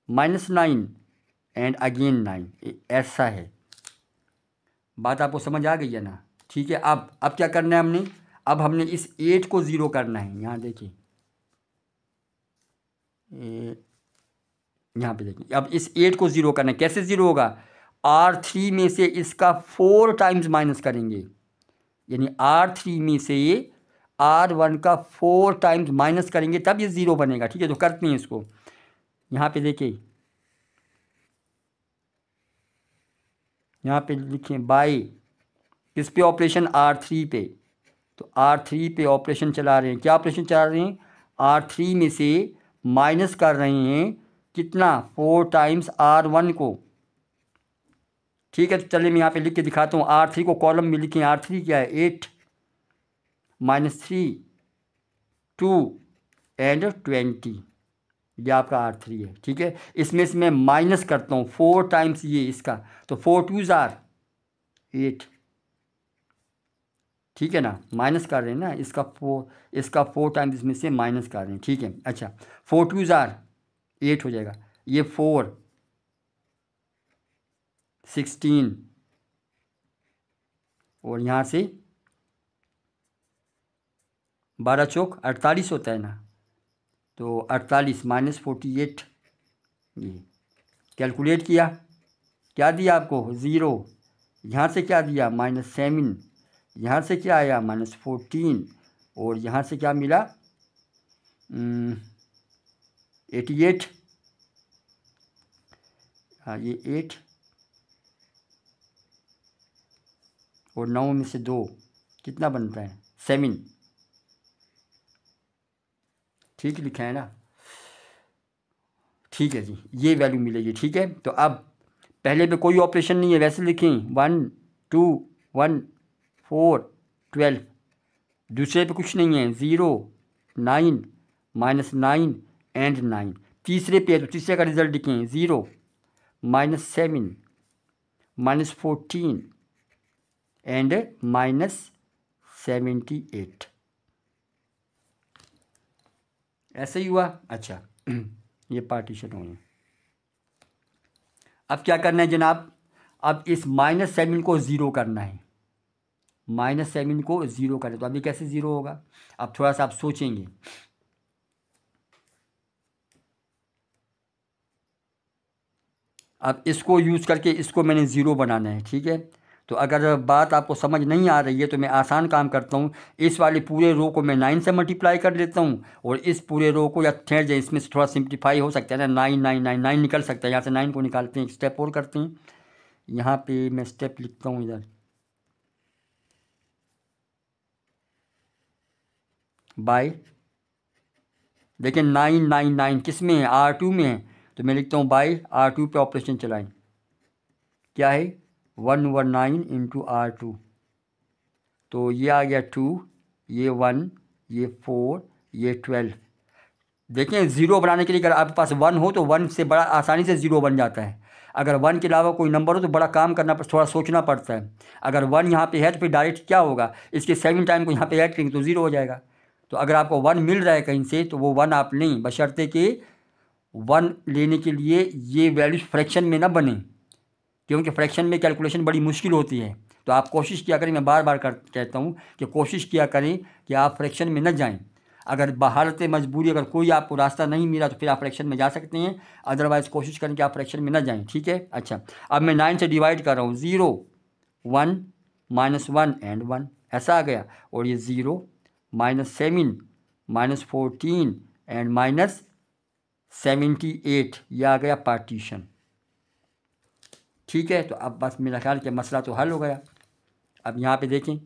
-9 एंड अगेन 9, ऐसा है। बात आपको समझ आ गई है ना, ठीक है। अब क्या करना है हमने, अब हमने इस 8 को ज़ीरो करना है। यहाँ देखिए, यहाँ पे देखिए, अब इस 8 को ज़ीरो करना है। कैसे ज़ीरो होगा, R3 में से इसका 4 टाइम्स माइनस करेंगे, यानी R3 में से R1 का 4 टाइम्स माइनस करेंगे, तब ये ज़ीरो बनेगा, ठीक है। तो करते हैं इसको, यहाँ पे देखिए, यहाँ पे लिखें बाय, किस पे ऑपरेशन, R3 पे। तो R3 पे ऑपरेशन चला रहे हैं, क्या ऑपरेशन चला रहे हैं, R3 में से माइनस कर रहे हैं कितना, 4 टाइम्स R1 को, ठीक है। तो चलिए मैं यहाँ पे लिख के दिखाता हूँ। R3 को कॉलम में लिखें, R3 क्या है 8 -3 2 एंड 20, ये आपका R3 है, ठीक है। इसमें से मैं माइनस करता हूँ 4 टाइम्स ये इसका, तो 4 2 ज़ार 8, ठीक है ना। माइनस कर रहे हैं ना, इसका 4 टाइम्स इसमें से माइनस कर रहे हैं, ठीक है। अच्छा, 4 2 ज़ार 8 हो जाएगा, ये 4 16 और यहाँ से 12 चौक 48 होता है ना, तो 48 -48, ये कैलकुलेट किया, क्या दिया आपको 0, यहाँ से क्या दिया -7, यहाँ से क्या आया -14 और यहाँ से क्या मिला 88, हाँ ये 8 और 9 में से 2 कितना बनता है 7, ठीक लिखा है ना, ठीक है जी, ये वैल्यू मिलेगी, ठीक है। तो अब पहले पे कोई ऑपरेशन नहीं है, वैसे लिखें 1 2 1 4 12, दूसरे पे कुछ नहीं है, 0 9 -9 एंड 9, तीसरे पे, तो तीसरे का रिजल्ट लिखें 0 -7 -14 एंड -78, ऐसे ही हुआ। अच्छा ये पार्टीशन हो गई। अब क्या करना है जनाब, अब इस -7 को ज़ीरो करना है, -7 को ज़ीरो करें, तो अभी कैसे ज़ीरो होगा, अब थोड़ा सा आप सोचेंगे। अब इसको यूज़ करके इसको मैंने ज़ीरो बनाना है, ठीक है। तो अगर बात आपको समझ नहीं आ रही है तो मैं आसान काम करता हूँ, इस वाले पूरे रो को मैं 9 से मल्टीप्लाई कर लेता हूँ और इस पूरे रो को, या ठहर जाए इसमें से थोड़ा सिंप्लीफाई हो सकता है ना, 9 9 9 9 निकल सकता है, यहाँ से 9 को निकालते हैं, एक स्टेप और करते हैं। यहाँ पे मैं स्टेप लिखता हूँ इधर, बाय, देखिए 9 9 9 किस में है, R2 में है, तो मैं लिखता हूँ बाय R2 पे ऑपरेशन चलाएं, क्या है 1/9 इंटू R2, तो ये आ गया 2, ये 1, ये 4, ये 12। देखें ज़ीरो बनाने के लिए अगर आपके पास 1 हो तो 1 से बड़ा आसानी से ज़ीरो बन जाता है। अगर 1 के अलावा कोई नंबर हो तो बड़ा काम करना थोड़ा सोचना पड़ता है। अगर 1 यहाँ पे है तो फिर डायरेक्ट क्या होगा, इसके 7 टाइम को यहाँ पे ऐड करेंगे तो ज़ीरो हो जाएगा। तो अगर आपको 1 मिल रहा है कहीं से तो वो 1 आप लें, बशर्ते कि 1 लेने के लिए ये वैल्यूज फ्रैक्शन में ना बने, क्योंकि फ्रैक्शन में कैलकुलेशन बड़ी मुश्किल होती है। तो आप कोशिश किया करें, मैं बार बार कहता हूँ कि कोशिश किया करें कि आप फ्रैक्शन में न जाएं। अगर बहालत मजबूरी अगर कोई आपको रास्ता नहीं मिला तो फिर आप फ्रैक्शन में जा सकते हैं, अदरवाइज़ कोशिश करें कि आप फ्रैक्शन में न जाएं, ठीक है। अच्छा, अब मैं 9 से डिवाइड कर रहा हूँ, 0 1 -1 एंड 1 ऐसा आ गया, और ये 0 -7 -14 एंड -78 ये आ गया पार्टीशन, ठीक है। तो अब बस मेरा ख्याल कि मसला तो हल हो गया। अब यहाँ पे देखें,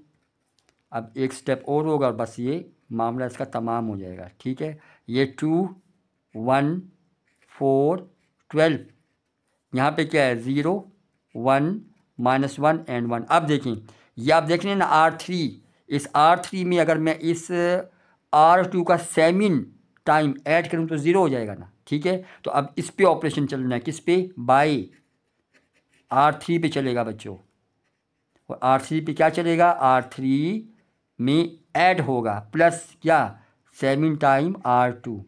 अब एक स्टेप और होगा और बस ये मामला इसका तमाम हो जाएगा, ठीक है। ये 2 1 4 12, यहाँ पे क्या है 0 1 -1 एंड 1। अब देखें, ये आप देख रहे हैं ना R3, इस R3 में अगर मैं इस R2 का 7 टाइम ऐड करूँ तो ज़ीरो हो जाएगा ना, ठीक है। तो अब इस पे ऑपरेशन चलना है, किस पे, बाय R3 पे चलेगा बच्चों, और R3 पे क्या चलेगा, R3 में ऐड होगा प्लस क्या 7 टाइम R2।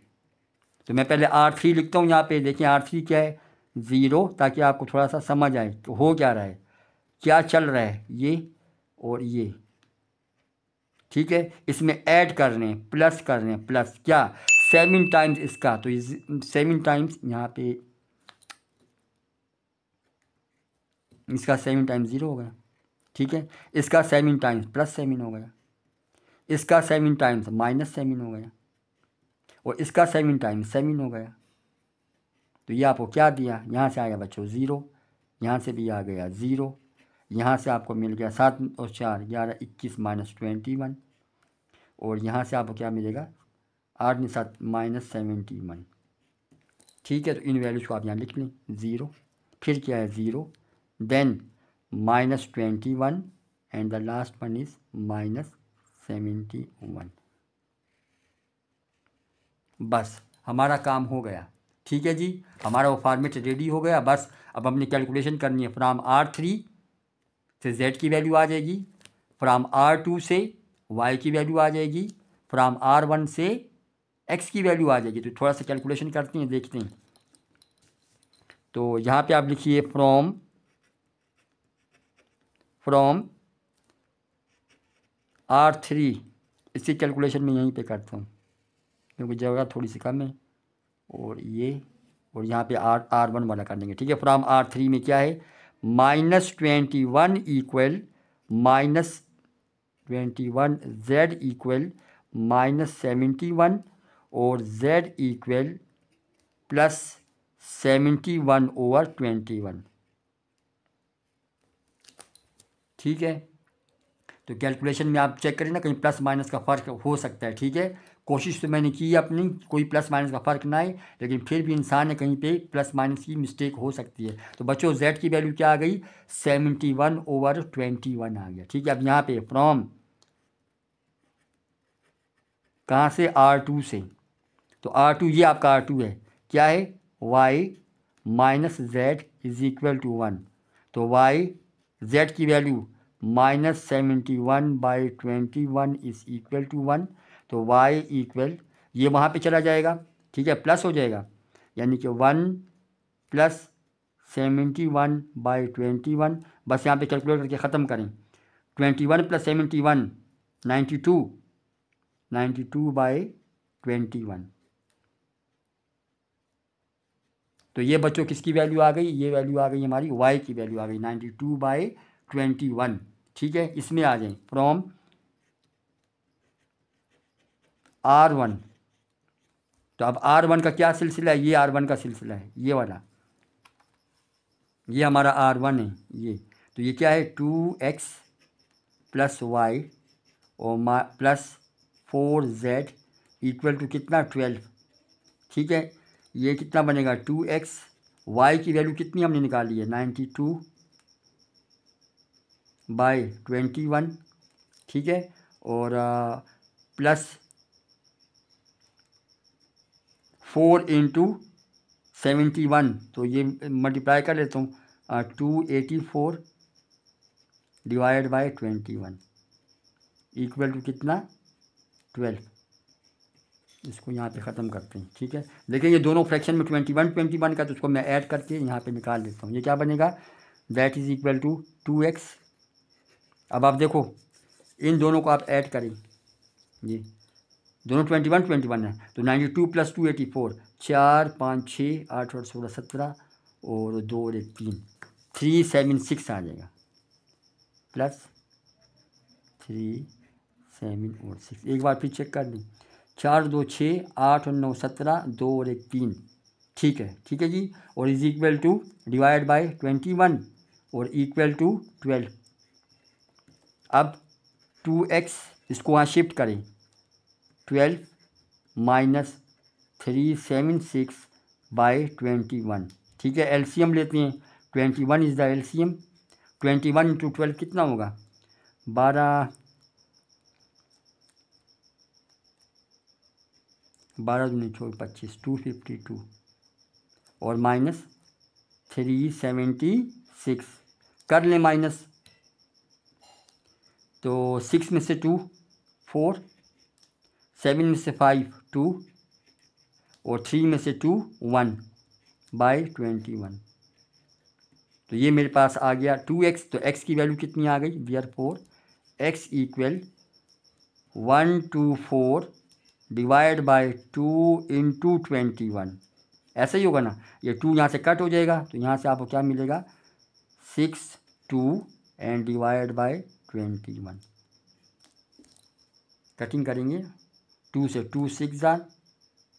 तो मैं पहले R3 लिखता हूँ यहाँ पे, देखिए R3 क्या है 0, ताकि आपको थोड़ा सा समझ आए तो हो क्या रहा है, क्या चल रहा है, ये और ये, ठीक है। इसमें ऐड कर रहे हैं, प्लस कर रहे हैं, प्लस क्या 7 टाइम्स इसका, तो 7 टाइम्स यहाँ पे इसका 7 टाइम्स 0 हो गया, ठीक है। इसका 7 टाइम्स +7 हो गया, इसका 7 टाइम्स -7 हो गया, और इसका 7 टाइम्स 7 हो गया। तो ये आपको क्या दिया, यहाँ से आया बच्चों 0, यहाँ से भी आ गया 0, यहाँ से आपको मिल गया 7 और 4 11 21 -21, और यहाँ से आपको क्या मिलेगा 8 में 7 -71, ठीक है। तो इन वैल्यूज़ को आप यहाँ लिख लें, 0 फिर क्या है 0 then -21 and the last one is -71। बस हमारा काम हो गया, ठीक है जी, हमारा वो फॉर्मेट रेडी हो गया। बस अब हमने कैलकुलेशन करनी है, फ्राम R3 से Z की वैल्यू आ जाएगी, फ्राम R2 से Y की वैल्यू आ जाएगी, फ्राम R1 से X की वैल्यू आ जाएगी। तो थोड़ा सा कैलकुलेशन करते हैं, देखते हैं। तो यहाँ पे आप लिखिए फ्रॉम R3, इसकी कैलकुलेशन मैं यहीं पे करता हूँ क्योंकि जगह थोड़ी सी कम है, और ये और यहाँ पे R1 वाला कर देंगे, ठीक है। फ्रॉम R3 में क्या है -21 इक्वल -21 Z इक्वल -71 और Z इक्वल +71/21, ठीक है। तो कैलकुलेशन में आप चेक करें ना, कहीं प्लस माइनस का फ़र्क हो सकता है, ठीक है। कोशिश तो मैंने की अपनी, कोई प्लस माइनस का फ़र्क ना आए, लेकिन फिर भी इंसान है कहीं पे प्लस माइनस की मिस्टेक हो सकती है। तो बच्चों Z की वैल्यू क्या आ गई 71/21 आ गया, ठीक है। अब यहाँ पे फ्रॉम कहाँ से, R2 से, तो R2 ये आपका R2 है, क्या है Y -Z = 1, तो Y Z की वैल्यू -71/21 = 1, तो Y इक्वल ये वहाँ पे चला जाएगा, ठीक है, प्लस हो जाएगा, यानी कि 1 + 71/21। बस यहाँ पे कैलकुलेट करके ख़त्म करें, 21 + 71 92/21, तो ये बच्चों किसकी वैल्यू आ गई, ये वैल्यू आ गई हमारी y की वैल्यू आ गई 92/21। ठीक है, इसमें आ जाए फ्रॉम R1। तो अब R1 का क्या सिलसिला है, ये R1 का सिलसिला है, ये वाला, ये हमारा R1 है ये। तो ये क्या है 2x + y और प्लस 4z इक्वल टू कितना 12। ठीक है, ये कितना बनेगा 2x, y की वैल्यू कितनी हमने निकाली है 92/21। ठीक है, और प्लस 4 × 71, तो ये मल्टीप्लाई कर लेता हूँ 284/21 इक्वल टू कितना 12। इसको यहाँ पे ख़त्म करते हैं। ठीक है, देखिए ये दोनों फ्रैक्शन में 21 का, तो उसको मैं ऐड करके यहाँ पे निकाल देता हूँ। ये क्या बनेगा, that is equal to 2x। अब आप देखो इन दोनों को आप ऐड करें, ये दोनों 21 है, तो 92 + 2 84, 4 5 6 8 और 16 17 और 2 और 1 3, 376 आ जाएगा, प्लस 3 7 और 6। एक बार फिर चेक कर लें, 4 2 6 8 और 9 17, 2 और 1 3। ठीक है, ठीक है जी, और is equal to divide by 21 और इक्वल टू 12। अब 2x इसको वहाँ शिफ्ट करें, 12 - 376/21। ठीक है, एलसीएम लेते हैं, 21 इज़ द एलसीएम। 21 × 12 कितना होगा 12 दूनी 25, 252 और माइनस 376 कर लें माइनस, तो 6 में से 2 4, 7 में से 5 2 और 3 में से 2 1/21। तो ये मेरे पास आ गया 2x। तो x की वैल्यू कितनी आ गई, therefore x equal 124 divide by 2 × 21। ऐसा ही होगा ना, ये 2 यहाँ से कट हो जाएगा, तो यहाँ से आपको क्या मिलेगा 6 2 एंड डिवाइड बाय 21। कटिंग करेंगे, 2 से 2 6 जार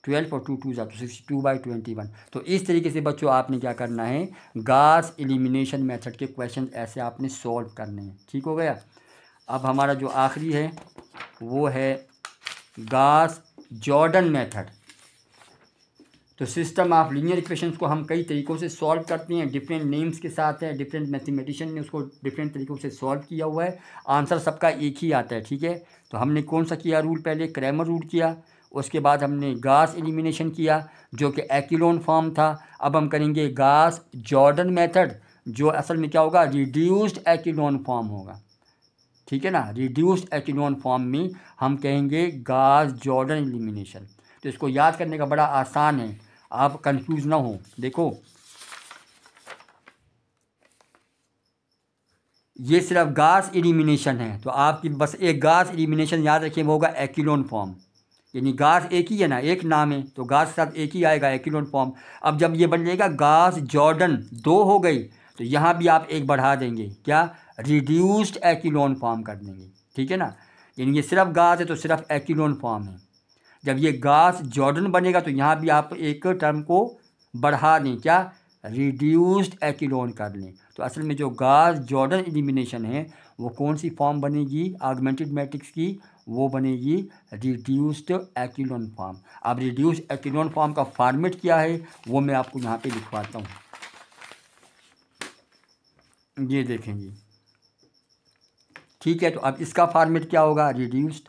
12 और 2 2 जार, तो 62/21। तो इस तरीके से बच्चों आपने क्या करना है, गास एलिमिनेशन मेथड के क्वेश्चन ऐसे आपने सॉल्व करने हैं। ठीक हो गया। अब हमारा जो आखिरी है वो है गास जॉर्डन मेथड। तो सिस्टम ऑफ लीनियर इक्वेशंस को हम कई तरीक़ों से सॉल्व करते हैं, डिफरेंट नेम्स के साथ है, डिफरेंट मैथमेटिशियन ने उसको डिफरेंट तरीक़ों से सॉल्व किया हुआ है, आंसर सबका एक ही आता है। ठीक है, तो हमने कौन सा किया रूल, पहले क्रैमर रूल किया, उसके बाद हमने गास एलिमिनेशन किया जो कि एक्लोन फॉर्म था। अब हम करेंगे गास जॉर्डन मेथड, जो असल में क्या होगा, रिड्यूस्ड एक्लोन फॉर्म होगा। ठीक है ना, रिड्यूस्ड एक्लोन फॉर्म में हम कहेंगे गास जॉर्डन एलिमिनेशन। तो इसको याद करने का बड़ा आसान है, आप कंफ्यूज ना हो। देखो ये सिर्फ गास एलिमिनेशन है, तो आपकी बस एक गास एलिमिनेशन याद रखिए, वो होगा एक्लोन फॉर्म, यानी गास एक ही है ना, एक नाम है, तो गास के साथ एक ही आएगा एक्लोन फॉर्म। अब जब ये बन जाएगा गास जॉर्डन 2 हो गई, तो यहाँ भी आप एक बढ़ा देंगे, क्या, रिड्यूस्ड एक्लोन फॉर्म कर देंगे। ठीक है ना, यानी ये सिर्फ गास है तो सिर्फ एक्लोन फॉर्म है। जब ये गास जॉर्डन बनेगा तो यहाँ भी आप एक टर्म को बढ़ा दें, क्या, रिड्यूस्ड एक्लोन कर लें। तो असल में जो गास जॉर्डन एलिमिनेशन है वो कौन सी फॉर्म बनेगी ऑगमेंटेड मैट्रिक्स की, वो बनेगी रिड्यूस्ड एक्लोन फॉर्म। अब रिड्यूस्ड एक्लोन फॉर्म का फॉर्मेट क्या है वो मैं आपको यहाँ पे लिखवाता हूँ, ये देखेंगे। ठीक है, तो अब इसका फॉर्मेट क्या होगा, reduced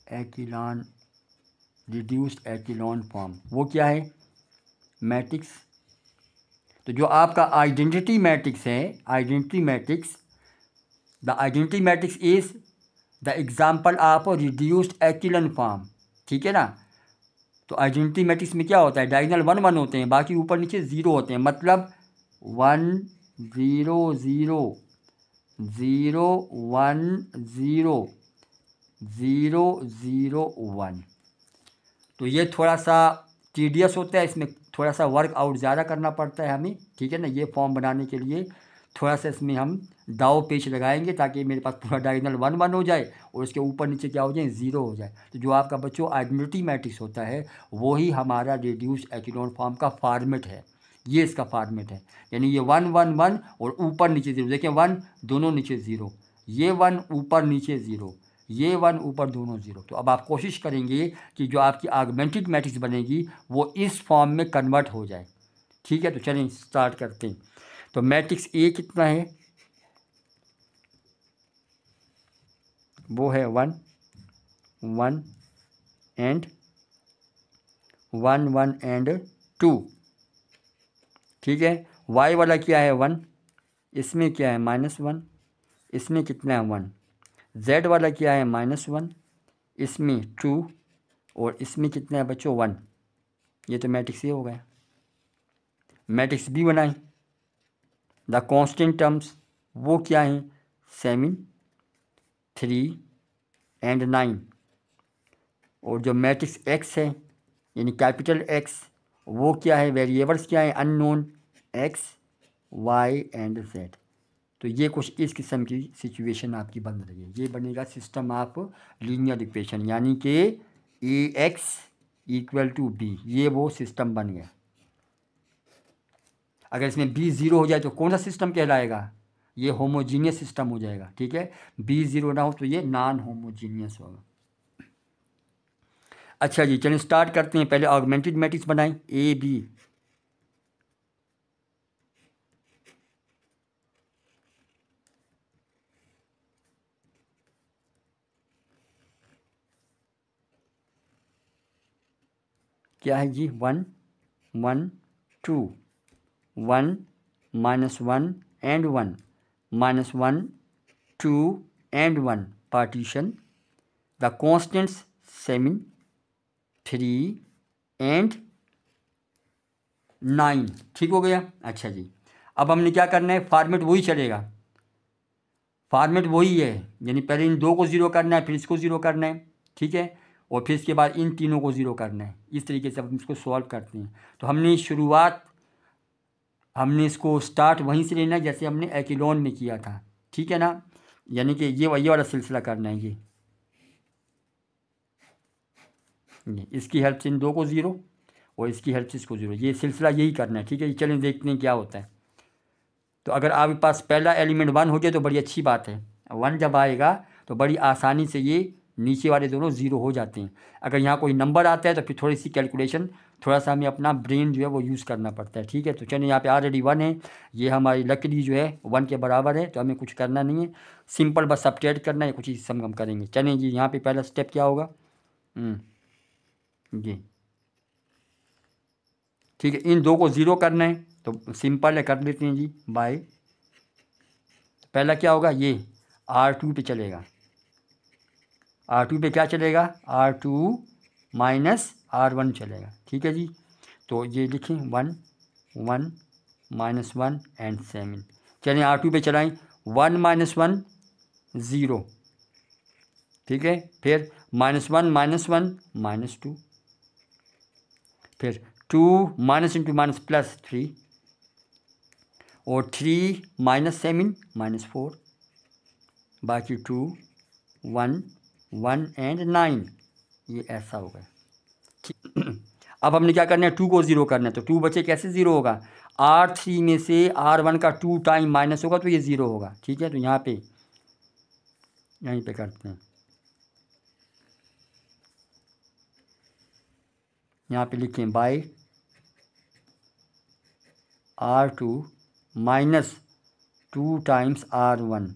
echelon, reduced echelon form, वो क्या है, मैट्रिक्स। तो जो आपका आइडेंटिटी मैट्रिक्स है, identity matrix, the identity matrix is the example of reduced echelon form. ठीक है ना, तो आइडेंटिटी मैट्रिक्स में क्या होता है, डायगोनल 1 1 होते हैं, बाकी ऊपर नीचे 0 होते हैं, मतलब 1 0 0 0 1 0 0 0 1। तो ये थोड़ा सा टीडियस होता है, इसमें थोड़ा सा वर्क आउट ज़्यादा करना पड़ता है हमें, ठीक है ना। ये फॉर्म बनाने के लिए थोड़ा सा इसमें हम दाव पेच लगाएंगे ताकि मेरे पास पूरा डायगोनल 1 1 हो जाए और उसके ऊपर नीचे क्या हो जाए, 0 हो जाए। तो जो आपका बच्चों आइडेंटिटी मैट्रिक्स होता है वही हमारा रिड्यूस एक्लोन फॉर्म का फॉर्मेट है। ये इसका फॉर्मेट है, यानी ये 1 1 1 और ऊपर नीचे 0। देखिए 1 दोनों नीचे 0, ये 1 ऊपर नीचे 0, ये 1 ऊपर दोनों 0। तो अब आप कोशिश करेंगे कि जो आपकी ऑगमेंटेड मैट्रिक्स बनेगी वो इस फॉर्म में कन्वर्ट हो जाए, ठीक है। तो चलिए स्टार्ट करते हैं। तो मैट्रिक्स ए कितना है, वो है 1 1 एंड 1 1 एंड 2, ठीक है। वाई वाला क्या है 1, इसमें क्या है -1, इसमें कितना है 1। जेड वाला क्या है -1, इसमें 2 और इसमें कितना है बच्चों 1। ये तो मैट्रिक्स ए हो गया। मैट्रिक्स बी बनाएं। द कांस्टेंट टर्म्स वो क्या है 7 3 एंड 9। और जो मैट्रिक्स एक्स है यानी कैपिटल एक्स वो क्या है, वेरिएबल्स क्या है unknown X Y and Z. तो ये कुछ इस किस्म की सिचुएशन आपकी बन रही है। ये बनेगा सिस्टम ऑफ लीनियर इक्वेशन, यानी कि ए एक्स इक्वल टू बी, ये वो सिस्टम बन गया। अगर इसमें बी 0 हो जाए तो कौन सा सिस्टम कहलाएगा, ये होमोजीनियस सिस्टम हो जाएगा, ठीक है। बी 0 ना हो तो ये नॉन होमोजीनियस होगा। अच्छा जी, चलिए स्टार्ट करते हैं। पहले ऑगमेंटेड मैट्रिक्स बनाएं ए बी। क्या है जी 1 1 2 1 -1 and 1 -1 2 and 1 partition. The constants 7 3 and 9, ठीक हो गया। अच्छा जी, अब हमने क्या करना है, फॉर्मेट वही चलेगा, फॉर्मेट वही है, यानी पहले इन 2 को 0 करना है, फिर इसको 0 करना है, ठीक है, और फिर इसके बाद इन तीनों को 0 करना है। इस तरीके से हम इसको सॉल्व करते हैं। तो हमने इसको स्टार्ट वहीं से लेना है जैसे हमने एक्लोन में किया था, ठीक है ना। यानी कि ये वाला सिलसिला करना है। ये इसकी हेल्प से इन 2 को 0 और इसकी हेल्प से इसको 0, ये सिलसिला यही करना है, ठीक है। चलिए देखते हैं क्या होता है। तो अगर आपके पास पहला एलिमेंट 1 हो जाए तो बड़ी अच्छी बात है। 1 जब आएगा तो बड़ी आसानी से ये नीचे वाले दोनों 0 हो जाते हैं। अगर यहाँ कोई नंबर आता है तो फिर थोड़ी सी कैलकुलेशन, थोड़ा सा हमें अपना ब्रेन जो है वो यूज़ करना पड़ता है, ठीक है। तो चलिए यहाँ पे ऑलरेडी 1 है, ये हमारी लकीली जो है 1 के बराबर है, तो हमें कुछ करना नहीं है, सिंपल बस सब्ट्रैक्ट करना है, कुछ इस सम हम करेंगे। चलिए जी, यहाँ पे पहला स्टेप क्या होगा जी, ठीक है, इन 2 को 0 करना है तो सिंपल है, कर लेते हैं जी बाय। पहला क्या होगा, ये R2 पे चलेगा, R2 पे क्या चलेगा, R2 -R1 चलेगा, ठीक है जी। तो ये लिखें 1 1 -1 एंड 7। चलिए R2 पे चलाएं, 1 -1 0, ठीक है, फिर -1 -1 -2, फिर 2 माइनस इंटू माइनस +3 और 3 -7 -4, बाकी 2 1 1 एंड 9, ये ऐसा होगा, ठीक। अब हमने क्या करना है, 2 को 0 करना है, तो 2 बचे कैसे 0 होगा, R3 में से R1 का 2 टाइम माइनस होगा तो ये 0 होगा, ठीक है। तो यहाँ पे यहीं पे करते हैं, यहाँ पे लिखें बाय R2 -2 टाइम्स R1,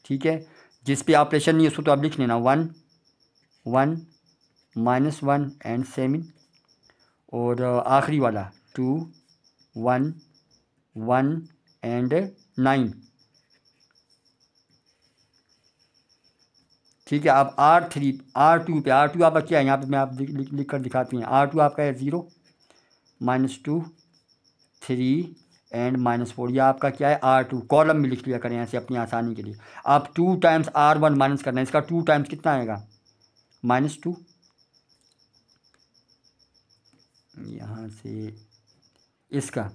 ठीक है। जिस पे ऑपरेशन नहीं है उसको तो आप लिख लेना 1 1 -1 एंड 7 और आखिरी वाला 2 1 1 एंड 9, ठीक है। अब R2 पे R2 आपका क्या है, यहाँ पे मैं आप लिख कर दिखाती हैं। R2 आपका है 0 -2 3 एंड -4। यह आपका क्या है R2, कॉलम में लिख लिया करें ऐसे अपनी आसानी के लिए। आप 2 टाइम्स R1 माइनस करना है, इसका 2 टाइम्स कितना आएगा -2। यहाँ से इसका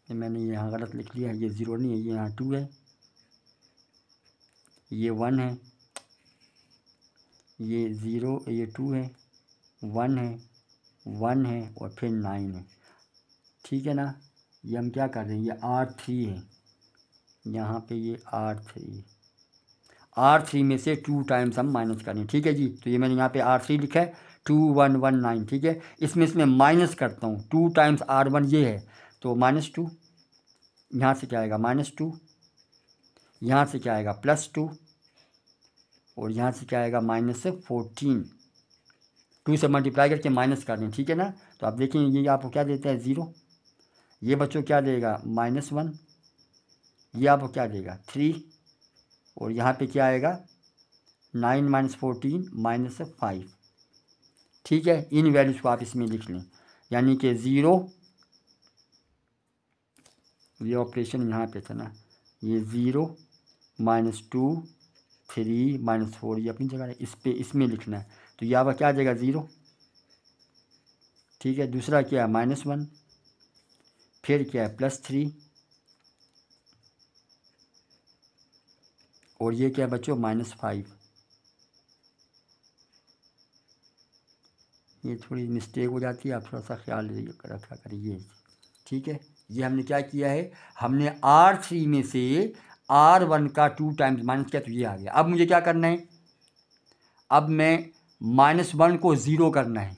मैंने यहाँ गलत लिख लिया है, ये 0 नहीं है, ये यहाँ 2 है, ये 1 है, ये 0, ये 2 है, 1 है, 1 है और फिर 9 है। ठीक है ना। ये हम क्या कर रहे हैं, ये R3 है, यहाँ पे ये R3 में से 2 टाइम्स हम माइनस करें। ठीक है जी। तो ये मैंने यहाँ पे R3 लिखा है 2119। ठीक है। इसमें माइनस करता हूँ, 2 टाइम्स R1 ये है तो -2, यहाँ से क्या आएगा -2, यहाँ से क्या आएगा +2 और यहाँ से क्या आएगा -14। 2 से मल्टीप्लाई करके माइनस कर दें। ठीक है ना। तो आप देखें ये आपको क्या देता है 0, ये बच्चों क्या देगा -1, ये आपको क्या देगा 3 और यहाँ पे क्या आएगा 9 - 14 -5। ठीक है। इन वैल्यूज़ को आप इसमें लिख लें, यानी कि 0, ये ऑपरेशन यहाँ पे था ना, ये 0 -2 3 -4 ये अपनी जगह है, इसमें लिखना है। तो ये आपका क्या आ जाएगा 0। ठीक है। दूसरा क्या है -1, फिर क्या है +3 और ये क्या है बच्चों -5। ये थोड़ी मिस्टेक हो जाती है, आप थोड़ा सा ख्याल रखा करिए। ठीक है। ये हमने क्या किया है, हमने R3 में से R1 का 2 टाइम्स माइनस किया तो ये आ गया। अब मुझे क्या करना है, अब मैं -1 को 0 करना है।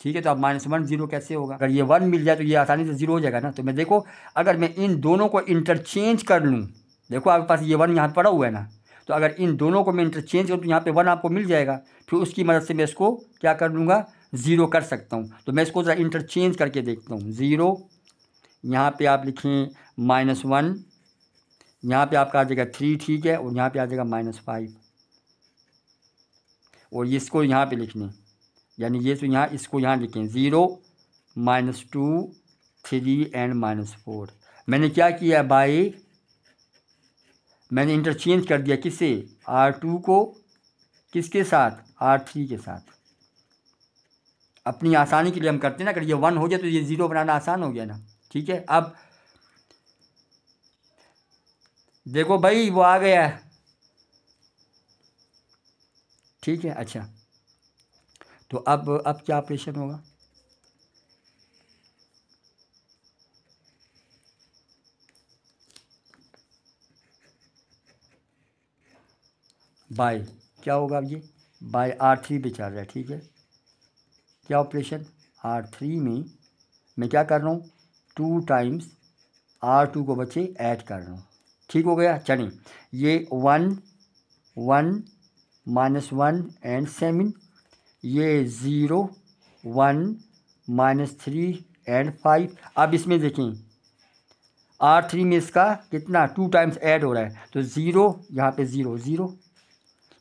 ठीक है। तो अब -1 0 कैसे होगा, अगर ये 1 मिल जाए तो ये आसानी से 0 हो जाएगा ना। तो मैं देखो अगर मैं इन दोनों को इंटरचेंज कर लूँ, देखो आपके पास ये 1 यहाँ पड़ा हुआ है ना, तो अगर इन दोनों को मैं इंटरचेंज करूँ तो यहाँ पे 1 आपको मिल जाएगा, फिर उसकी मदद से मैं इसको क्या कर लूँगा 0 कर सकता हूँ। तो मैं इसको ज़रा इंटरचेंज करके देखता हूँ। 0 यहाँ पे आप लिखें -1, यहाँ पे आपका आ जाएगा 3। ठीक है। और यहाँ पे आ जाएगा -5 और इसको यहाँ पे लिखने, यानी ये तो यहाँ इसको यहाँ लिखें 0 -2 3 एंड -4। मैंने क्या किया बाय, मैंने इंटरचेंज कर दिया किससे, R2 को किसके साथ, R3 के साथ। अपनी आसानी के लिए हम करते हैं ना, अगर ये 1 हो जाए तो ये 0 बनाना आसान हो गया ना। ठीक है। अब देखो भाई वो आ गया है। ठीक है। अच्छा, तो अब क्या ऑपरेशन होगा, बाय क्या होगा, अब ये बाय R3 पे चल रहा है। ठीक है। क्या ऑपरेशन, R3 में मैं क्या कर रहा हूँ 2 टाइम्स R2 को बच्चे ऐड कर रहा हूँ। ठीक हो गया। चलिए ये 1 1 -1 एंड 7, ये 0 1 -3 एंड 5। अब इसमें देखें R3 में इसका कितना 2 टाइम्स ऐड हो रहा है, तो 0 यहाँ पे 0 0,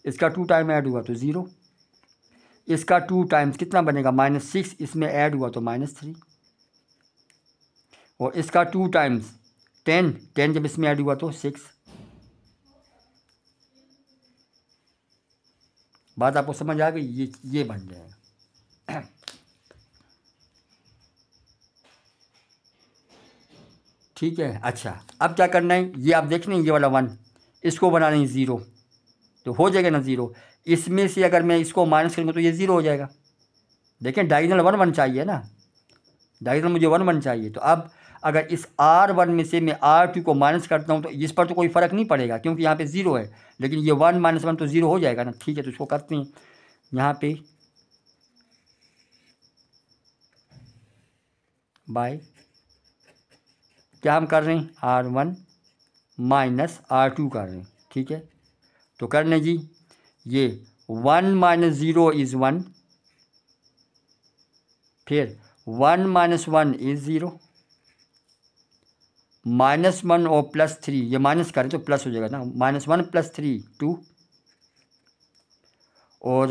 इसका 2 टाइम ऐड हुआ तो 0, इसका 2 टाइम्स कितना बनेगा -6, इसमें ऐड हुआ तो -3, और इसका 2 टाइम्स 10 10 जब इसमें ऐड हुआ तो 6। बात आपको समझ आ गई, ये बन जाएगा। ठीक है। अच्छा, अब क्या करना है, ये आप देख लें ये वाला 1 इसको बना लें 0, तो हो जाएगा ना 0। इसमें से अगर मैं इसको माइनस करूँगा तो ये 0 हो जाएगा। देखें डायगोनल 1 1 चाहिए ना, डायगोनल मुझे 1 1 चाहिए। तो अब अगर इस R1 में से मैं R2 को माइनस करता हूँ तो इस पर तो कोई फ़र्क नहीं पड़ेगा क्योंकि यहाँ पे 0 है, लेकिन ये 1 - 1 तो 0 हो जाएगा ना। ठीक है। तो इसको करते हैं यहाँ पे बाय, क्या हम कर रहे हैं R1 माइनस R2 कर रहे हैं। ठीक है। तो करने जी, ये 1 - 0 इज़ 1, फिर 1 - 1 इज़ 0, -1 और +3, ये माइनस करें तो प्लस हो जाएगा ना, -1 + 3 2, और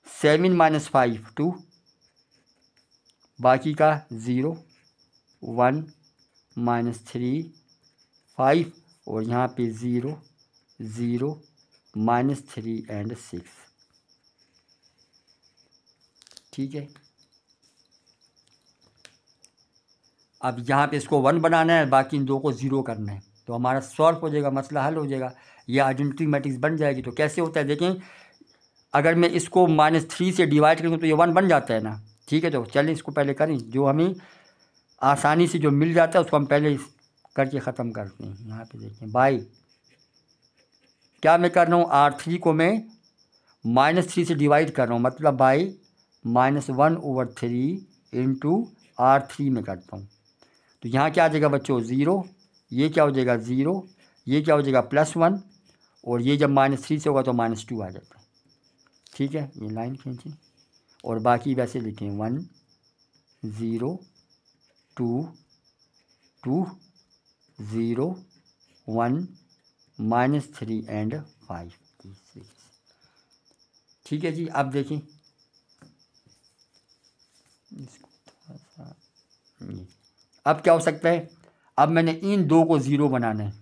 7 - 5 2, बाकी का 0 1 -3 5 और यहाँ पे 0 0 -3 एंड 6। ठीक है, अब यहाँ पे इसको 1 बनाना है, बाकी इन दो को 0 करना है, तो हमारा सॉल्व हो जाएगा, मसला हल हो जाएगा, ये आइडेंटिटी मैट्रिक्स बन जाएगी। तो कैसे होता है देखें, अगर मैं इसको -3 से डिवाइड करूँ तो ये 1 बन जाता है ना। ठीक है, तो चलिए इसको पहले करें, जो हमें आसानी से जो मिल जाता है उसको हम पहले करके ख़त्म करते हैं। यहाँ पे देखें बाई, क्या मैं कर रहा हूँ, R3 को मैं -3 से डिवाइड कर रहा हूँ, मतलब बाई -1/3 इंटू R3 में करता हूँ। तो यहाँ क्या आ जाएगा बच्चों 0, ये क्या हो जाएगा 0, ये क्या हो जाएगा +1, और ये जब -3 से होगा तो -2 आ जाता है। ठीक है, ये लाइन खींचें और बाकी वैसे लिखें 1 0 2 2 0 1 -3 एंड 5 6। ठीक है जी, अब देखें इसको थोड़ा सा, अब क्या हो सकता है, अब मैंने इन दो को 0 बनाना है,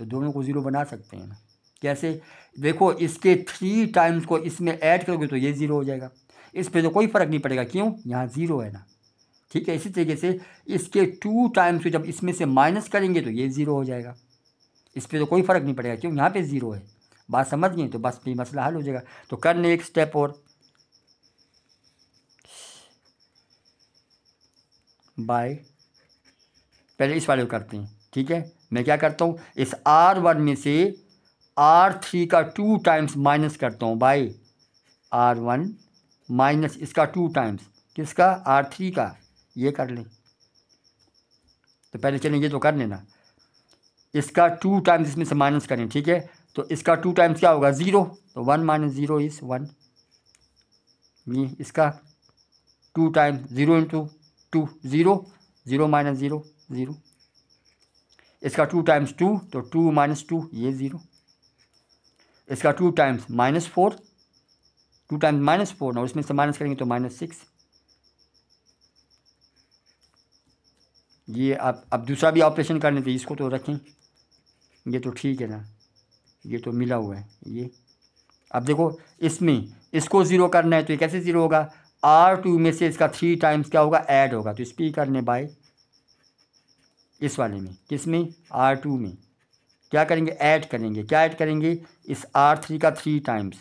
तो दोनों को 0 बना सकते हैं ना। कैसे, देखो इसके 3 टाइम्स को इसमें ऐड करोगे तो ये 0 हो जाएगा, इस पर तो कोई फ़र्क नहीं पड़ेगा, क्यों, यहाँ 0 है ना। ठीक है, इसी तरीके से इसके 2 टाइम्स को जब इसमें से माइनस करेंगे तो ये 0 हो जाएगा, इस पर तो कोई फ़र्क नहीं पड़ेगा, क्यों, यहाँ पे 0 है। बात समझ गए, तो बस ये मसला हल हो जाएगा। तो करने एक स्टेप और, बाय, पहले इस वाले को करते हैं। ठीक है, मैं क्या करता हूँ, इस R1 में से R3 का 2 टाइम्स माइनस करता हूँ, बाय R1 माइनस इसका 2 टाइम्स, किसका, R3 का, ये कर लें। तो पहले चलें ये तो कर लेना, इसका 2 टाइम्स इसमें से माइनस करें। ठीक है, तो इसका 2 टाइम्स क्या होगा 0, तो 1 - 0 इज़ 1। ये इसका 2 टाइम्स 0 इंटू 2 0 0 - 0 0, इसका 2 टाइम्स 2 तो 2 - 2 ये 0, इसका 2 टाइम्स -4, 2 टाइम्स -4 और इसमें से माइनस करेंगे तो -6। ये अब दूसरा भी ऑपरेशन करने थे, इसको तो रखें, ये तो ठीक है ना, ये तो मिला हुआ है ये। अब देखो इसमें इसको 0 करना है, तो ये कैसे 0 होगा, R2 में से इसका 3 टाइम्स क्या होगा, ऐड होगा, तो इस पर करने बाय इस वाले में, किसमें, R2 में क्या करेंगे, ऐड करेंगे, क्या ऐड करेंगे, इस R3 का 3 टाइम्स,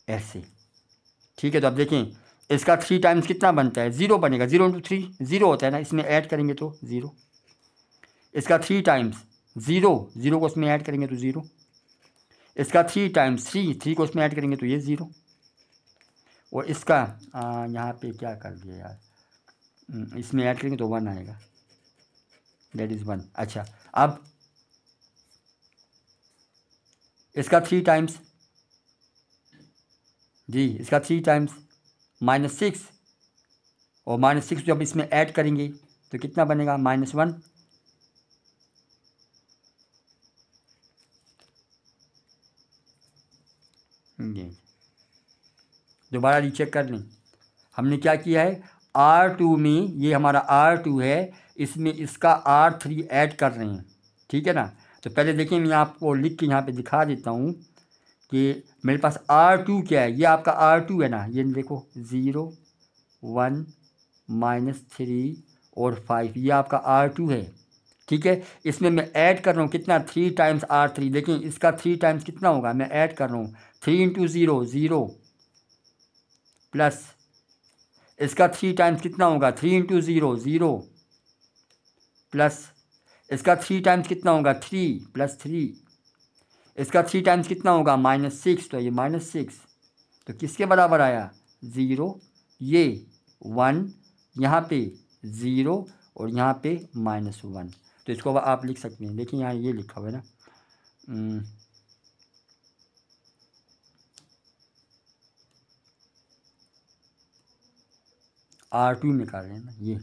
ऐसे। ठीक है, तो अब देखें इसका 3 टाइम्स कितना बनता है, 0 बनेगा, 0 इंटू 3 0 होता है ना, इसमें ऐड करेंगे तो 0, इसका 3 टाइम्स 0 0 को इसमें ऐड करेंगे तो 0, इसका 3 टाइम्स 3 को इसमें ऐड करेंगे तो ये 0, और इसका यहाँ पे क्या कर दिया यार, इसमें ऐड करेंगे तो 1 आएगा, दैट इज़ 1। अच्छा, अब इसका 3 टाइम्स, जी इसका 3 टाइम्स -6, और -6 जब इसमें ऐड करेंगे तो कितना बनेगा, -1। ये दोबारा रीचेक कर लें, हमने क्या किया है, R2 में ये हमारा R2 है, इसमें इसका R3 ऐड कर रहे हैं। ठीक है ना, तो पहले देखिए मैं आपको लिख के यहाँ पे दिखा देता हूँ कि मेरे पास R2 क्या है, ये आपका R2 है ना, ये देखो 0 1 -3 और 5, ये आपका R2 है। ठीक है, इसमें मैं ऐड कर रहा हूँ कितना, 3 टाइम्स R3, देखें इसका 3 टाइम्स कितना होगा, मैं ऐड कर रहा हूँ 3 इंटू 0 0 प्लस इसका 3 टाइम्स कितना होगा, 3 इंटू 0 0 प्लस इसका 3 टाइम्स कितना होगा, 3 + 3, इसका 3 टाइम्स कितना होगा, -6, तो ये -6, तो किसके बराबर आया 0, ये 1, यहाँ पे 0 और यहाँ पे -1। तो इसको आप लिख सकते हैं, देखिए यहाँ ये लिखा हुआ है ना, R2 में कर रहे हैं ना, ये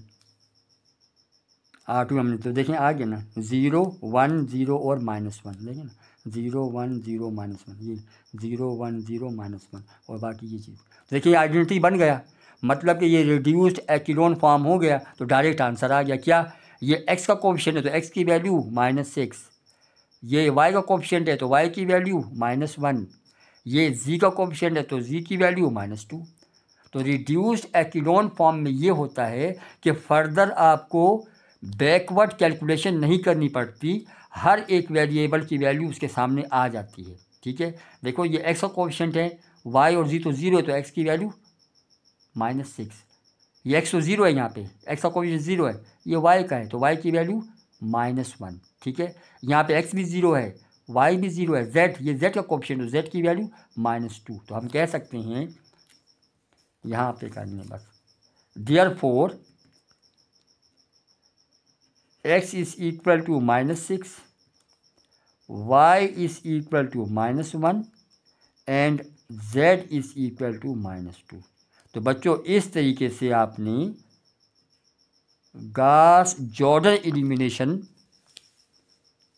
R2 हमने तो देखें आ गया ना, 0 1 0 और -1, देखें ना 0 1 0 -1, ये 0 1 0 -1 और बाकी ये चीज़। देखिए आइडेंटिटी बन गया, मतलब कि ये रिड्यूस्ड एक्लोन फॉर्म हो गया, तो डायरेक्ट आंसर आ गया। क्या ये x का कोफिशिएंट है तो x की वैल्यू -6, ये y का कोफिशिएंट है तो y की वैल्यू -1, ये z का कोफिशिएंट है तो z की वैल्यू -2। तो रिड्यूस्ड एक्लोन फॉर्म में ये होता है कि फर्दर आपको बैकवर्ड कैलकुलेशन नहीं करनी पड़ती, हर एक वेरिएबल की वैल्यू उसके सामने आ जाती है। ठीक है, देखो ये x का कोफिशिएंट है, y और z तो 0 है तो x की वैल्यू -6, ये x तो 0 है, यहाँ पे x का कोफिशिएंट 0 है, ये y का है तो y की वैल्यू -1। ठीक है, यहाँ पे x भी 0 है, y भी 0 है, z ये z का कोफिशिएंट तो z की वैल्यू -2। तो हम कह सकते हैं यहाँ पे करने बस, therefore x is equal to -6, y is equal to -1 and z is equal to -2। तो बच्चों इस तरीके से आपने Gauss Jordan elimination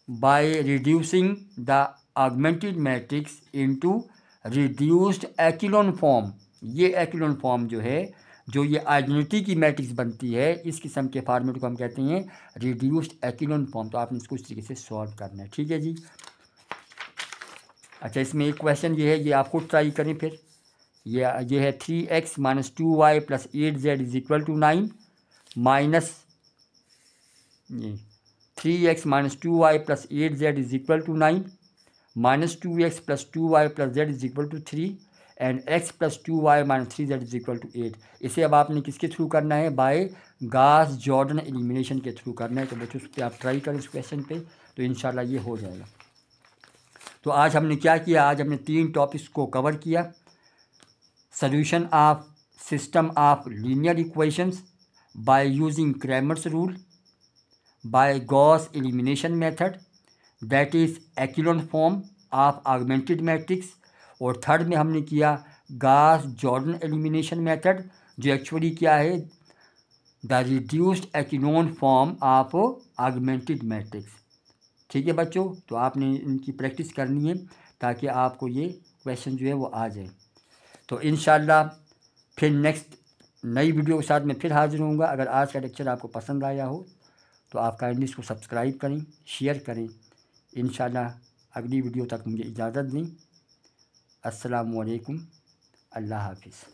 by reducing the augmented matrix into reduced echelon form, ये एक्लोन फॉर्म जो है, जो ये आइडेंटिटी की मैट्रिक्स बनती है, इस किस्म के फार्मेट को हम कहते हैं रिड्यूस्ड एक्लोन फॉर्म। तो आपने इसको इस तरीके से सॉल्व करना है। ठीक है जी। अच्छा, इसमें एक क्वेश्चन ये है, ये आपको ट्राई करें फिर। ये है 3x - 2y + 8z is equal to 9, minus ये 3x - 2y + 8z is equal to 9, -2x + 2y + z is equal to 3 and x + 2y - 3z is equal to 8। इसे अब आपने किसके थ्रू करना है? बाय गॉस जॉर्डन एलिमिनेशन के through करना है। तो बच्चों उस पर आप ट्राई करें इस क्वेश्चन पे, तो इंशाल्लाह ये हो जाएगा। तो आज हमने क्या किया? आज हमने 3 टॉपिक्स को कवर किया। Solution of system of linear equations by using Cramer's rule, by Gauss elimination method, that is echelon form of augmented matrix, और थर्ड में हमने किया गॉस जॉर्डन एलिमिनेशन मेथड, जो एक्चुअली क्या है? The reduced echelon form of augmented matrix. ठीक है बच्चों, तो आपने इनकी प्रैक्टिस करनी है ताकि आपको ये क्वेश्चन जो है वो आ जाए। तो इंशाल्लाह फिर नेक्स्ट नई वीडियो के साथ मैं फिर हाजिर होऊंगा। अगर आज का लेक्चर आपको पसंद आया हो तो आप काइंडली इसको सब्सक्राइब करें, शेयर करें। इंशाल्लाह अगली वीडियो तक मुझे इजाज़त दें। अस्सलामु अलैकुम, अल्लाह हाफिज़।